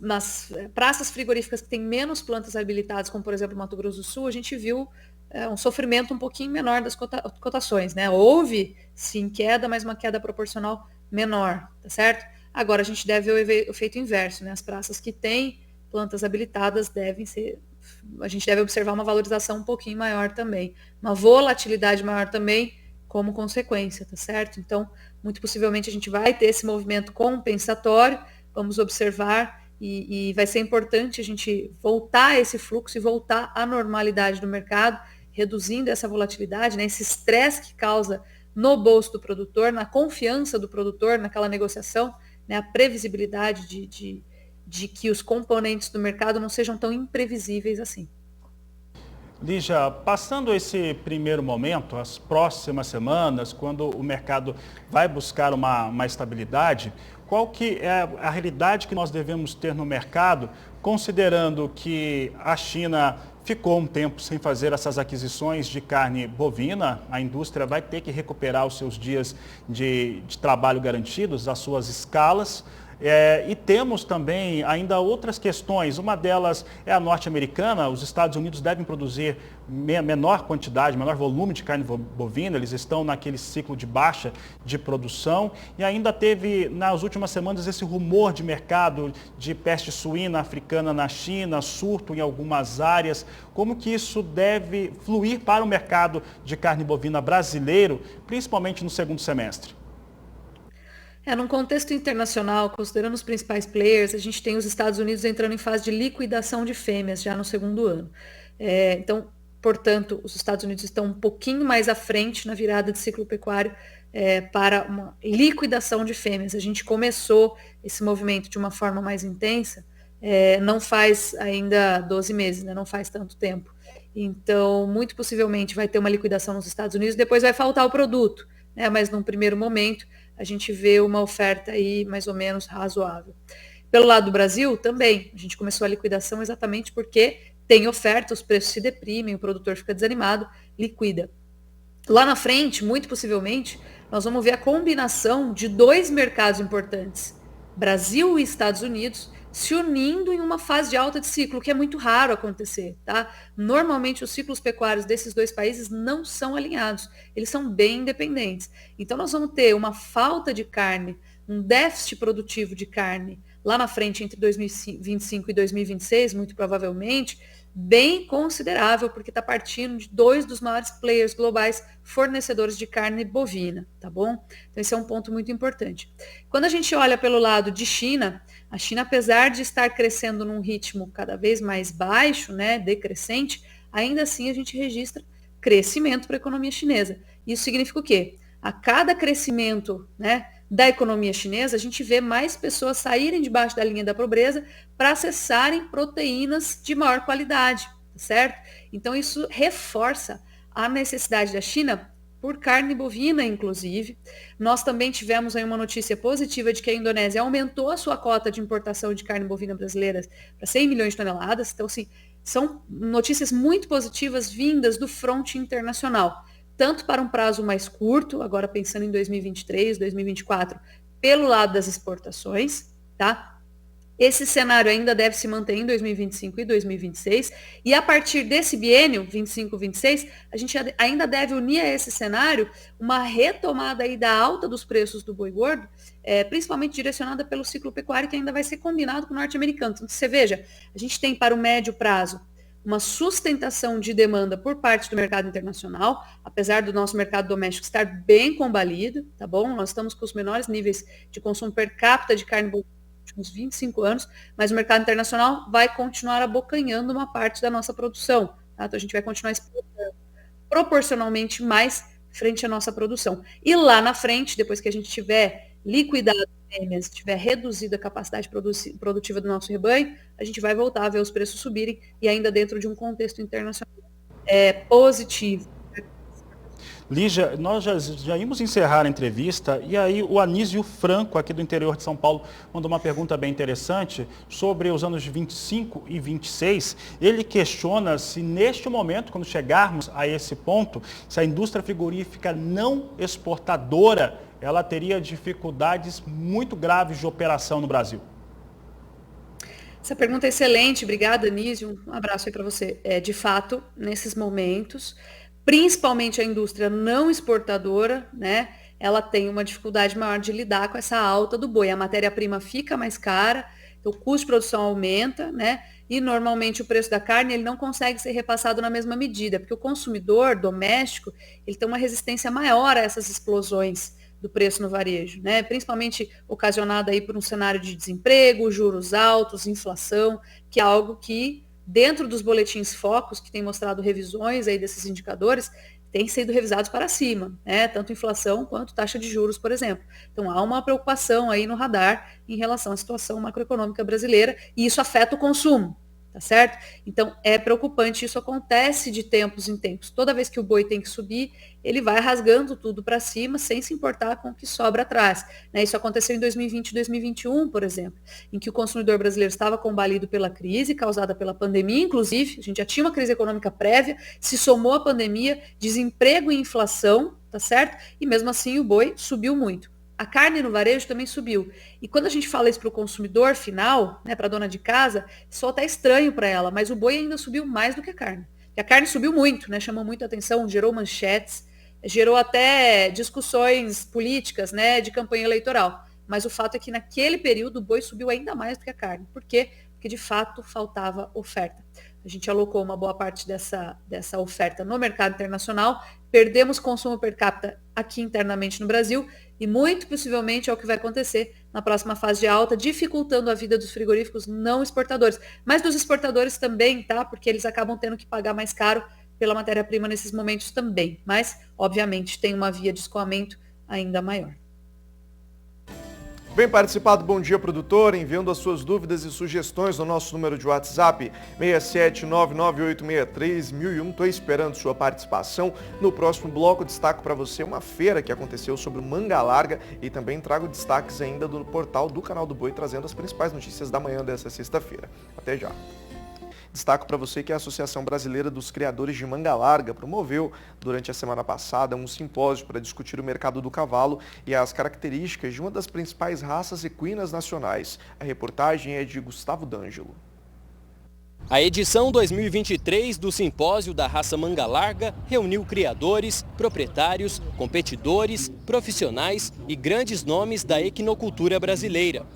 Nas praças frigoríficas que têm menos plantas habilitadas, como por exemplo Mato Grosso do Sul, a gente viu um sofrimento um pouquinho menor das cotações, né? Houve, sim, queda, mas uma queda proporcional menor, tá certo? Agora a gente deve ver o efeito inverso, né? As praças que têm plantas habilitadas a gente deve observar uma valorização um pouquinho maior também, uma volatilidade maior também, como consequência, tá certo? Então, muito possivelmente a gente vai ter esse movimento compensatório, vamos observar e vai ser importante a gente voltar a esse fluxo e voltar à normalidade do mercado, reduzindo essa volatilidade, né? Esse estresse que causa no bolso do produtor, na confiança do produtor naquela negociação, né? A previsibilidade de que os componentes do mercado não sejam tão imprevisíveis assim. Lígia, passando esse primeiro momento, as próximas semanas, quando o mercado vai buscar uma estabilidade, qual que é a realidade que nós devemos ter no mercado, considerando que a China ficou um tempo sem fazer essas aquisições de carne bovina, a indústria vai ter que recuperar os seus dias de trabalho garantidos, as suas escalas. E temos também ainda outras questões, uma delas é a norte-americana, os Estados Unidos devem produzir menor quantidade, menor volume de carne bovina, eles estão naquele ciclo de baixa de produção e ainda teve nas últimas semanas esse rumor de mercado de peste suína africana na China, surto em algumas áreas, como que isso deve fluir para o mercado de carne bovina brasileiro, principalmente no segundo semestre? Num contexto internacional, considerando os principais players, a gente tem os Estados Unidos entrando em fase de liquidação de fêmeas já no segundo ano. Então, portanto, os Estados Unidos estão um pouquinho mais à frente na virada de ciclo pecuário para uma liquidação de fêmeas. A gente começou esse movimento de uma forma mais intensa, não faz ainda 12 meses, né? Não faz tanto tempo. Então, muito possivelmente vai ter uma liquidação nos Estados Unidos, depois vai faltar o produto, né? Mas num primeiro momento, a gente vê uma oferta aí mais ou menos razoável. Pelo lado do Brasil, também, a gente começou a liquidação exatamente porque tem oferta, os preços se deprimem, o produtor fica desanimado, liquida. Lá na frente, muito possivelmente, nós vamos ver a combinação de 2 mercados importantes, Brasil e Estados Unidos, se unindo em uma fase de alta de ciclo, que é muito raro acontecer, tá? Normalmente os ciclos pecuários desses 2 países não são alinhados, eles são bem independentes. Então nós vamos ter uma falta de carne, um déficit produtivo de carne lá na frente entre 2025 e 2026, muito provavelmente, bem considerável, porque está partindo de 2 dos maiores players globais fornecedores de carne bovina, tá bom? Então esse é um ponto muito importante. Quando a gente olha pelo lado de China, a China, apesar de estar crescendo num ritmo cada vez mais baixo, né, decrescente, ainda assim a gente registra crescimento para a economia chinesa. Isso significa o quê? A cada crescimento, né, da economia chinesa, a gente vê mais pessoas saírem debaixo da linha da pobreza para acessarem proteínas de maior qualidade, tá certo? Então isso reforça a necessidade da China por carne bovina, inclusive. Nós também tivemos aí uma notícia positiva de que a Indonésia aumentou a sua cota de importação de carne bovina brasileira para 100 milhões de toneladas. Então, assim, são notícias muito positivas vindas do fronte internacional, tanto para um prazo mais curto, agora pensando em 2023, 2024, pelo lado das exportações, tá? Esse cenário ainda deve se manter em 2025 e 2026, e a partir desse biênio, 25-26, a gente ainda deve unir a esse cenário uma retomada aí da alta dos preços do boi gordo, principalmente direcionada pelo ciclo pecuário, que ainda vai ser combinado com o norte-americano. Então, você veja, a gente tem para o médio prazo uma sustentação de demanda por parte do mercado internacional, apesar do nosso mercado doméstico estar bem combalido, tá bom? Nós estamos com os menores níveis de consumo per capita de carne bovina nos últimos 25 anos, mas o mercado internacional vai continuar abocanhando uma parte da nossa produção, tá? Então a gente vai continuar exportando proporcionalmente mais frente à nossa produção. E lá na frente, depois que a gente tiver liquidado fêmeas, tiver reduzido a capacidade produtiva do nosso rebanho, a gente vai voltar a ver os preços subirem, e ainda dentro de um contexto internacional positivo. Lígia, nós já íamos encerrar a entrevista, e aí o Anísio Franco, aqui do interior de São Paulo, mandou uma pergunta bem interessante sobre os anos 25 e 26. Ele questiona se neste momento, quando chegarmos a esse ponto, se a indústria frigorífica não exportadora, ela teria dificuldades muito graves de operação no Brasil. Essa pergunta é excelente, obrigada, Anísio, um abraço aí para você. De fato, nesses momentos, principalmente a indústria não exportadora, né, ela tem uma dificuldade maior de lidar com essa alta do boi. A matéria-prima fica mais cara, então o custo de produção aumenta, né, e normalmente o preço da carne ele não consegue ser repassado na mesma medida, porque o consumidor doméstico ele tem uma resistência maior a essas explosões do preço no varejo, né? Principalmente ocasionada aí por um cenário de desemprego, juros altos, inflação, que é algo que, dentro dos boletins focos, que tem mostrado revisões aí desses indicadores, tem sido revisados para cima, né? Tanto inflação quanto taxa de juros, por exemplo. Então há uma preocupação aí no radar em relação à situação macroeconômica brasileira, e isso afeta o consumo. Tá certo? Então é preocupante, isso acontece de tempos em tempos. Toda vez que o boi tem que subir, ele vai rasgando tudo para cima, sem se importar com o que sobra atrás, né? Isso aconteceu em 2020 e 2021, por exemplo, em que o consumidor brasileiro estava combalido pela crise, causada pela pandemia, inclusive, a gente já tinha uma crise econômica prévia, se somou a pandemia, desemprego e inflação, tá certo? E mesmo assim o boi subiu muito. A carne no varejo também subiu. E quando a gente fala isso para o consumidor final, né, para a dona de casa, só está estranho para ela, mas o boi ainda subiu mais do que a carne. E a carne subiu muito, né, chamou muita atenção, gerou manchetes, gerou até discussões políticas, né, de campanha eleitoral. Mas o fato é que naquele período o boi subiu ainda mais do que a carne. Por quê? Porque de fato faltava oferta. A gente alocou uma boa parte dessa oferta no mercado internacional, perdemos consumo per capita aqui internamente no Brasil, e muito possivelmente é o que vai acontecer na próxima fase de alta, dificultando a vida dos frigoríficos não exportadores, mas dos exportadores também, tá? Porque eles acabam tendo que pagar mais caro pela matéria-prima nesses momentos também, mas obviamente tem uma via de escoamento ainda maior. Vem participar do Bom Dia Produtor, enviando as suas dúvidas e sugestões no nosso número de WhatsApp 67998631001. Estou esperando sua participação. No próximo bloco destaco para você uma feira que aconteceu sobre o Manga Larga, e também trago destaques ainda do portal do Canal do Boi, trazendo as principais notícias da manhã dessa sexta-feira. Até já. Destaco para você que a Associação Brasileira dos Criadores de Manga Larga promoveu durante a semana passada um simpósio para discutir o mercado do cavalo e as características de uma das principais raças equinas nacionais. A reportagem é de Gustavo D'Angelo. A edição 2023 do Simpósio da Raça Manga Larga reuniu criadores, proprietários, competidores, profissionais e grandes nomes da equinocultura brasileira.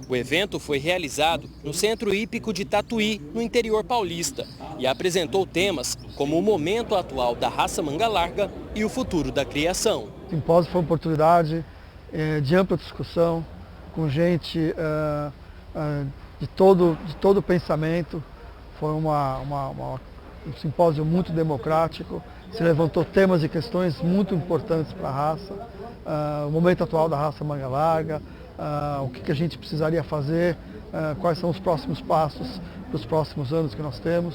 O evento foi realizado no Centro Hípico de Tatuí, no interior paulista, e apresentou temas como o momento atual da raça manga larga e o futuro da criação. O simpósio foi uma oportunidade de ampla discussão, com gente de todo o pensamento. Foi um simpósio muito democrático, se levantou temas e questões muito importantes para a raça, o momento atual da raça manga larga, o que a gente precisaria fazer, quais são os próximos passos para os próximos anos que nós temos.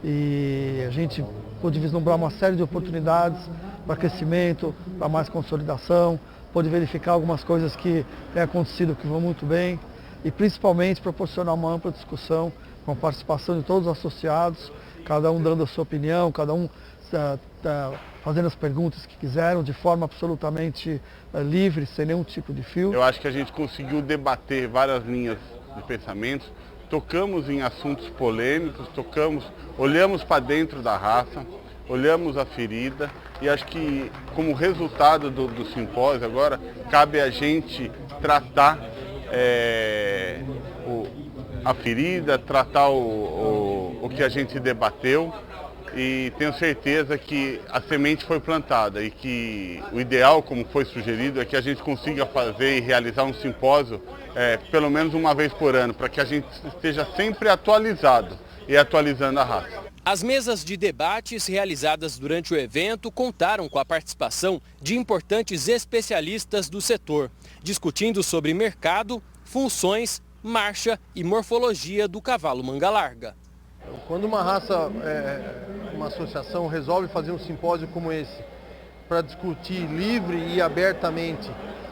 E a gente pôde vislumbrar uma série de oportunidades para crescimento, para mais consolidação, pôde verificar algumas coisas que têm acontecido que vão muito bem e principalmente proporcionar uma ampla discussão com a participação de todos os associados, cada um dando a sua opinião, cada um fazendo as perguntas que quiseram, de forma absolutamente livre, sem nenhum tipo de fio. Eu acho que a gente conseguiu debater várias linhas de pensamentos, tocamos em assuntos polêmicos, olhamos para dentro da raça, olhamos a ferida e acho que como resultado do simpósio agora, cabe a gente tratar a ferida, tratar o que a gente debateu e tenho certeza que a semente foi plantada e que o ideal, como foi sugerido, é que a gente consiga fazer e realizar um simpósio pelo menos uma vez por ano, para que a gente esteja sempre atualizado e atualizando a raça. As mesas de debates realizadas durante o evento contaram com a participação de importantes especialistas do setor, discutindo sobre mercado, funções, marcha e morfologia do cavalo manga larga. Quando uma raça, uma associação resolve fazer um simpósio como esse, para discutir livre e abertamente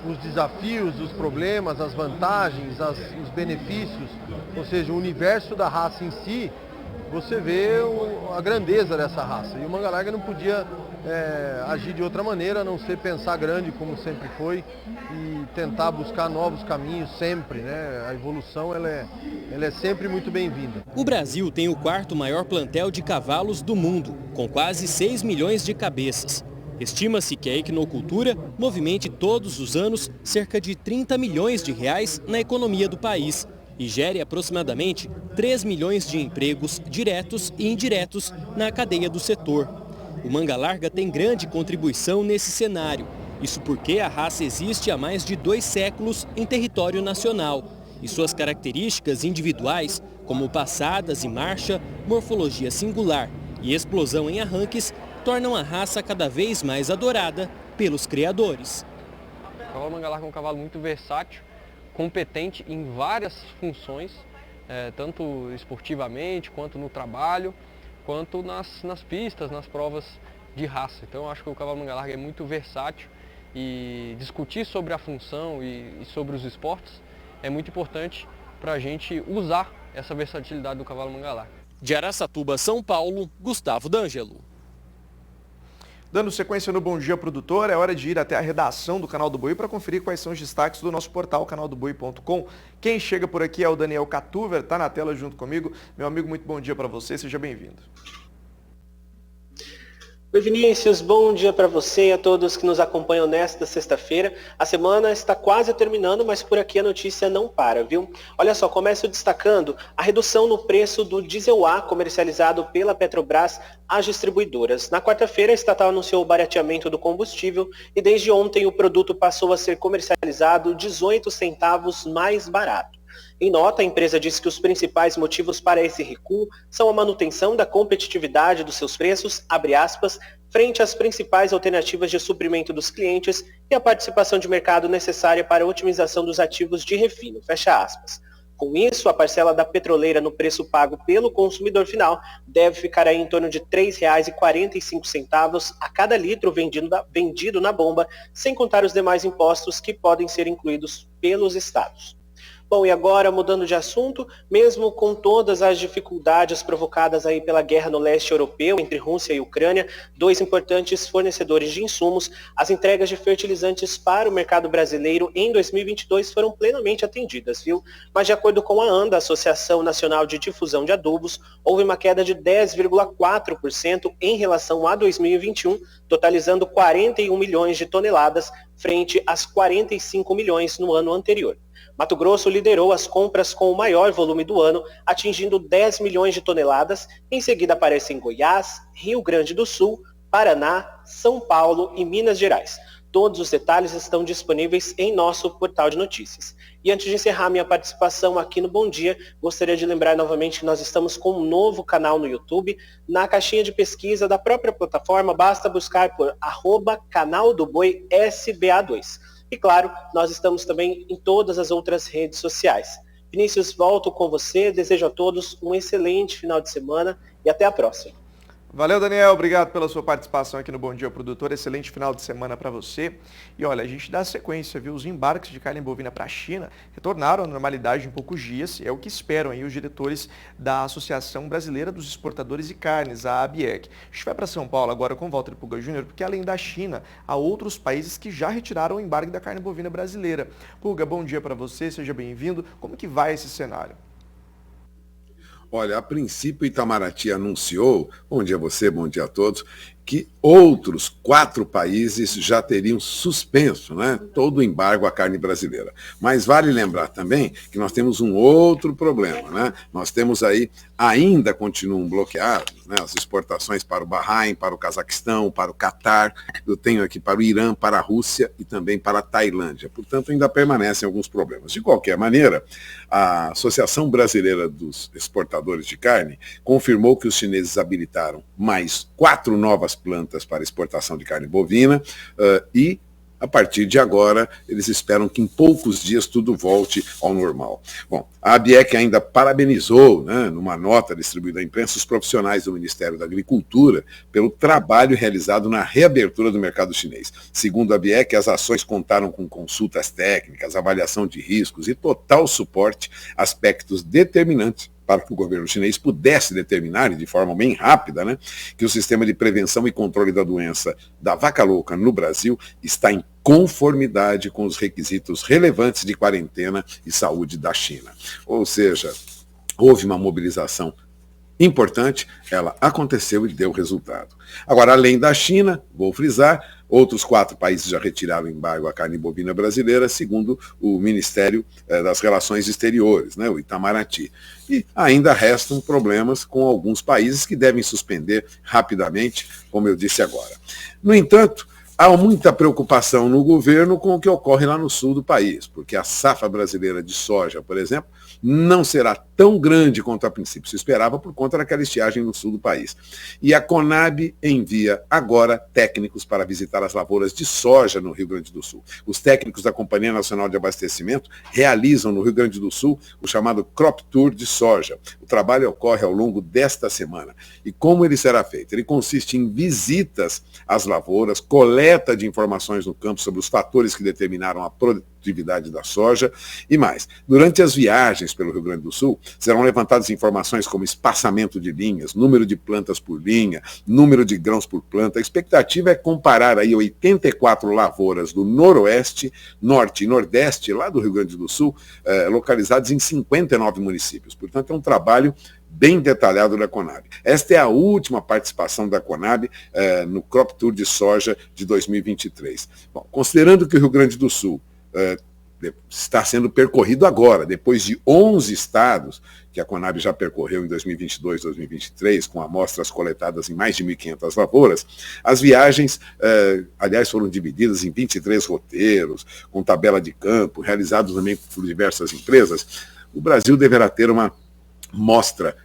os desafios, os problemas, as vantagens, os benefícios, ou seja, o universo da raça em si, você vê a grandeza dessa raça. E o manga larga não podia agir de outra maneira, a não ser pensar grande como sempre foi e tentar buscar novos caminhos sempre, né? A evolução ela é sempre muito bem-vinda. O Brasil tem o quarto maior plantel de cavalos do mundo, com quase 6 milhões de cabeças. Estima-se que a equinocultura movimente todos os anos cerca de 30 milhões de reais na economia do país e gere aproximadamente 3 milhões de empregos diretos e indiretos na cadeia do setor. O manga larga tem grande contribuição nesse cenário. Isso porque a raça existe há mais de 2 séculos em território nacional. E suas características individuais, como passadas e marcha, morfologia singular e explosão em arranques, tornam a raça cada vez mais adorada pelos criadores. O cavalo manga larga é um cavalo muito versátil, competente em várias funções, tanto esportivamente, quanto no trabalho, quanto nas pistas, nas provas de raça. Então eu acho que o cavalo manga larga é muito versátil e discutir sobre a função e sobre os esportes é muito importante para a gente usar essa versatilidade do cavalo manga larga. De Araçatuba, São Paulo, Gustavo D'Angelo. Dando sequência no Bom Dia Produtor, é hora de ir até a redação do Canal do Boi para conferir quais são os destaques do nosso portal canaldoboi.com. Quem chega por aqui é o Daniel Catuver, está na tela junto comigo. Meu amigo, muito bom dia para você, seja bem-vindo. Oi Vinícius, bom dia para você e a todos que nos acompanham nesta sexta-feira. A semana está quase terminando, mas por aqui a notícia não para, viu? Olha só, começo destacando a redução no preço do diesel A comercializado pela Petrobras às distribuidoras. Na quarta-feira, a estatal anunciou o barateamento do combustível e desde ontem o produto passou a ser comercializado 18 centavos mais barato. Em nota, a empresa disse que os principais motivos para esse recuo são a manutenção da competitividade dos seus preços, abre aspas, frente às principais alternativas de suprimento dos clientes e a participação de mercado necessária para a otimização dos ativos de refino, fecha aspas. Com isso, a parcela da petroleira no preço pago pelo consumidor final deve ficar aí em torno de R$ 3,45 a cada litro vendido na bomba, sem contar os demais impostos que podem ser incluídos pelos estados. Bom, e agora, mudando de assunto, mesmo com todas as dificuldades provocadas aí pela guerra no leste europeu, entre Rússia e Ucrânia, 2 importantes fornecedores de insumos, as entregas de fertilizantes para o mercado brasileiro em 2022 foram plenamente atendidas, viu? Mas de acordo com a ANDA, Associação Nacional de Difusão de Adubos, houve uma queda de 10,4% em relação a 2021, totalizando 41 milhões de toneladas, frente às 45 milhões no ano anterior. Mato Grosso liderou as compras com o maior volume do ano, atingindo 10 milhões de toneladas. Em seguida aparecem Goiás, Rio Grande do Sul, Paraná, São Paulo e Minas Gerais. Todos os detalhes estão disponíveis em nosso portal de notícias. E antes de encerrar minha participação aqui no Bom Dia, gostaria de lembrar novamente que nós estamos com um novo canal no YouTube. Na caixinha de pesquisa da própria plataforma, basta buscar por @canal-do-boi-SBA2. E claro, nós estamos também em todas as outras redes sociais. Vinícius, volto com você, desejo a todos um excelente final de semana e até a próxima. Valeu, Daniel, obrigado pela sua participação aqui no Bom Dia Produtor, excelente final de semana para você. E olha, a gente dá sequência, viu? Os embarques de carne bovina para a China retornaram à normalidade em poucos dias, é o que esperam aí os diretores da Associação Brasileira dos Exportadores de Carnes, a ABEC. A gente vai para São Paulo agora com Walter Puga Júnior, porque além da China, há outros países que já retiraram o embarque da carne bovina brasileira. Puga, bom dia para você, seja bem-vindo. Como que vai esse cenário? Olha, a princípio Itamaraty anunciou, bom dia a você, bom dia a todos, que outros 4 países já teriam suspenso, né, todo o embargo à carne brasileira. Mas vale lembrar também que nós temos um outro problema, né? Nós temos aí, ainda continuam bloqueados, né, as exportações para o Bahrein, para o Cazaquistão, para o Catar, eu tenho aqui para o Irã, para a Rússia e também para a Tailândia. Portanto, ainda permanecem alguns problemas. De qualquer maneira, a Associação Brasileira dos Exportadores de Carne confirmou que os chineses habilitaram mais 4 novas plantas para exportação de carne bovina e, a partir de agora, eles esperam que em poucos dias tudo volte ao normal. Bom, a ABEC ainda parabenizou, né, numa nota distribuída à imprensa, os profissionais do Ministério da Agricultura pelo trabalho realizado na reabertura do mercado chinês. Segundo a ABEC, as ações contaram com consultas técnicas, avaliação de riscos e total suporte, aspectos determinantes para que o governo chinês pudesse determinar, e de forma bem rápida, né, que o sistema de prevenção e controle da doença da vaca louca no Brasil está em conformidade com os requisitos relevantes de quarentena e saúde da China. Ou seja, houve uma mobilização importante, ela aconteceu e deu resultado. Agora, além da China, vou frisar, outros 4 países já retiraram o embargo à carne bovina brasileira, segundo o Ministério das Relações Exteriores, né, o Itamaraty. E ainda restam problemas com alguns países que devem suspender rapidamente, como eu disse agora. No entanto, há muita preocupação no governo com o que ocorre lá no sul do país, porque a safra brasileira de soja, por exemplo, não será tão grande quanto a princípio se esperava por conta daquela estiagem no sul do país. E a Conab envia agora técnicos para visitar as lavouras de soja no Rio Grande do Sul. Os técnicos da Companhia Nacional de Abastecimento realizam no Rio Grande do Sul o chamado Crop Tour de soja. O trabalho ocorre ao longo desta semana. E como ele será feito? Ele consiste em visitas às lavouras, coleta de informações no campo sobre os fatores que determinaram a produtividade da soja e mais. Durante as viagens pelo Rio Grande do Sul, serão levantadas informações como espaçamento de linhas, número de plantas por linha, número de grãos por planta. A expectativa é comparar aí 84 lavouras do Noroeste, Norte e Nordeste, lá do Rio Grande do Sul, localizados em 59 municípios. Portanto, é um trabalho bem detalhado da Conab. Esta é a última participação da Conab no Crop Tour de soja de 2023. Bom, considerando que o Rio Grande do Sul está sendo percorrido agora, depois de 11 estados que a Conab já percorreu em 2022 e 2023, com amostras coletadas em mais de 1.500 lavouras, as viagens, aliás, foram divididas em 23 roteiros, com tabela de campo, realizados também por diversas empresas. O Brasil deverá ter uma mostra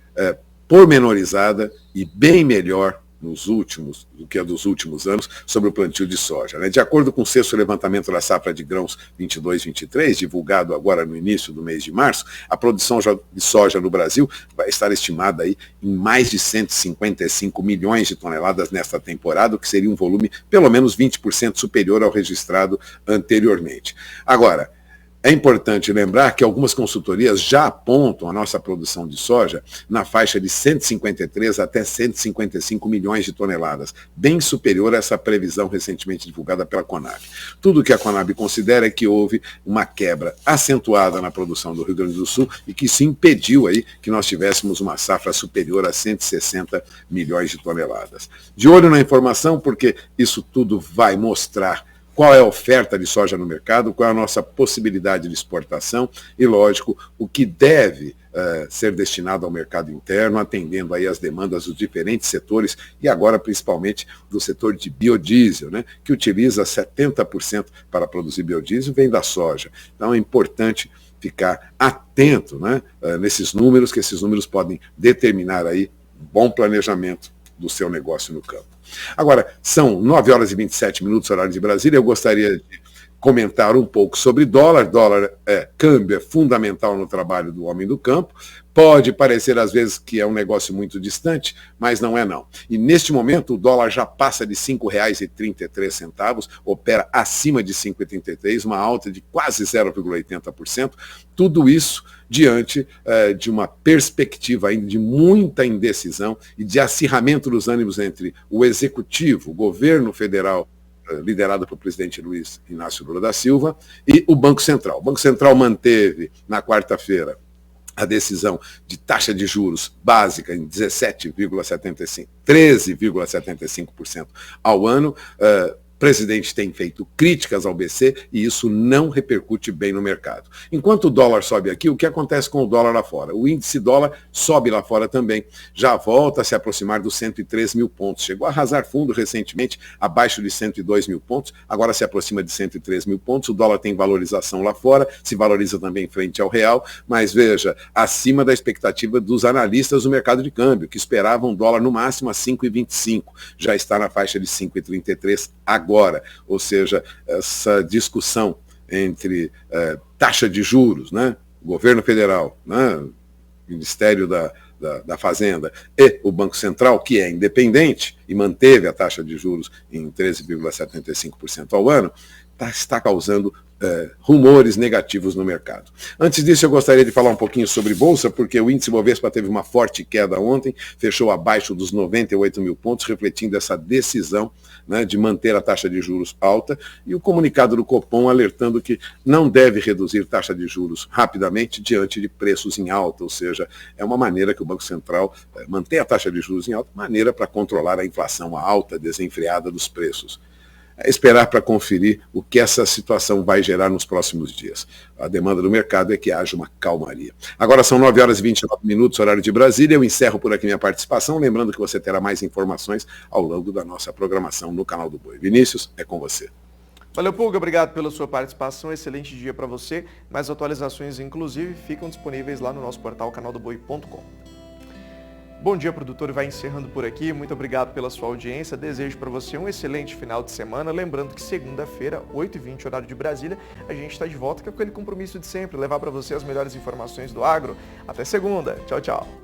pormenorizada e bem melhor do que a dos últimos anos, sobre o plantio de soja. Né? De acordo com o 6º levantamento da safra de grãos 22-23, divulgado agora no início do mês de março, a produção de soja no Brasil vai estar estimada aí em mais de 155 milhões de toneladas nesta temporada, o que seria um volume pelo menos 20% superior ao registrado anteriormente. Agora, É importante lembrar que algumas consultorias já apontam a nossa produção de soja na faixa de 153 até 155 milhões de toneladas, bem superior a essa previsão recentemente divulgada pela Conab. Tudo que a Conab considera é que houve uma quebra acentuada na produção do Rio Grande do Sul e que se impediu aí que nós tivéssemos uma safra superior a 160 milhões de toneladas. De olho na informação, porque isso tudo vai mostrar qual é a oferta de soja no mercado, qual é a nossa possibilidade de exportação e, lógico, o que deve ser destinado ao mercado interno, atendendo aí as demandas dos diferentes setores e agora principalmente do setor de biodiesel, né, que utiliza 70% para produzir biodiesel, vem da soja. Então é importante ficar atento, né, nesses números, que esses números podem determinar aí um bom planejamento do seu negócio no campo. Agora, são 9 horas e 27 minutos, horário de Brasília. Eu gostaria de comentar um pouco sobre dólar. Câmbio é fundamental no trabalho do homem do campo. Pode parecer às vezes que é um negócio muito distante, mas não é não. E neste momento o dólar já passa de R$ 5,33, opera acima de 5,33, uma alta de quase 0,80%. Tudo isso diante de uma perspectiva ainda de muita indecisão e de acirramento dos ânimos entre o Executivo, o governo federal, liderado pelo presidente Luiz Inácio Lula da Silva, e o Banco Central. O Banco Central manteve, na quarta-feira, a decisão de taxa de juros básica em 13,75% ao ano. O presidente tem feito críticas ao BC e isso não repercute bem no mercado. Enquanto o dólar sobe aqui, o que acontece com o dólar lá fora? O índice dólar sobe lá fora também, já volta a se aproximar dos 103 mil pontos. Chegou a arrasar fundo recentemente, abaixo de 102 mil pontos, agora se aproxima de 103 mil pontos. O dólar tem valorização lá fora, se valoriza também frente ao real, mas veja, acima da expectativa dos analistas do mercado de câmbio, que esperavam o dólar no máximo a 5,25, já está na faixa de 5,33 agora. Ou seja, essa discussão entre taxa de juros, né, governo federal, né, Ministério da Fazenda e o Banco Central, que é independente e manteve a taxa de juros em 13,75% ao ano, está causando rumores negativos no mercado. Antes disso, eu gostaria de falar um pouquinho sobre Bolsa, porque o índice Bovespa teve uma forte queda ontem, fechou abaixo dos 98 mil pontos, refletindo essa decisão, né, de manter a taxa de juros alta, e o comunicado do Copom alertando que não deve reduzir taxa de juros rapidamente diante de preços em alta, ou seja, é uma maneira que o Banco Central mantém a taxa de juros em alta, maneira para controlar a inflação alta, desenfreada dos preços. Esperar para conferir o que essa situação vai gerar nos próximos dias. A demanda do mercado é que haja uma calmaria. Agora são 9 horas e 29 minutos, horário de Brasília. Eu encerro por aqui minha participação, lembrando que você terá mais informações ao longo da nossa programação no Canal do Boi. Vinícius, é com você. Valeu, Pulga, obrigado pela sua participação, excelente dia para você. Mais atualizações, inclusive, ficam disponíveis lá no nosso portal canaldoboi.com. Bom dia, produtor, vai encerrando por aqui. Muito obrigado pela sua audiência. Desejo para você um excelente final de semana. Lembrando que segunda-feira, 8h20, horário de Brasília, a gente está de volta com aquele compromisso de sempre, levar para você as melhores informações do agro. Até segunda. Tchau, tchau.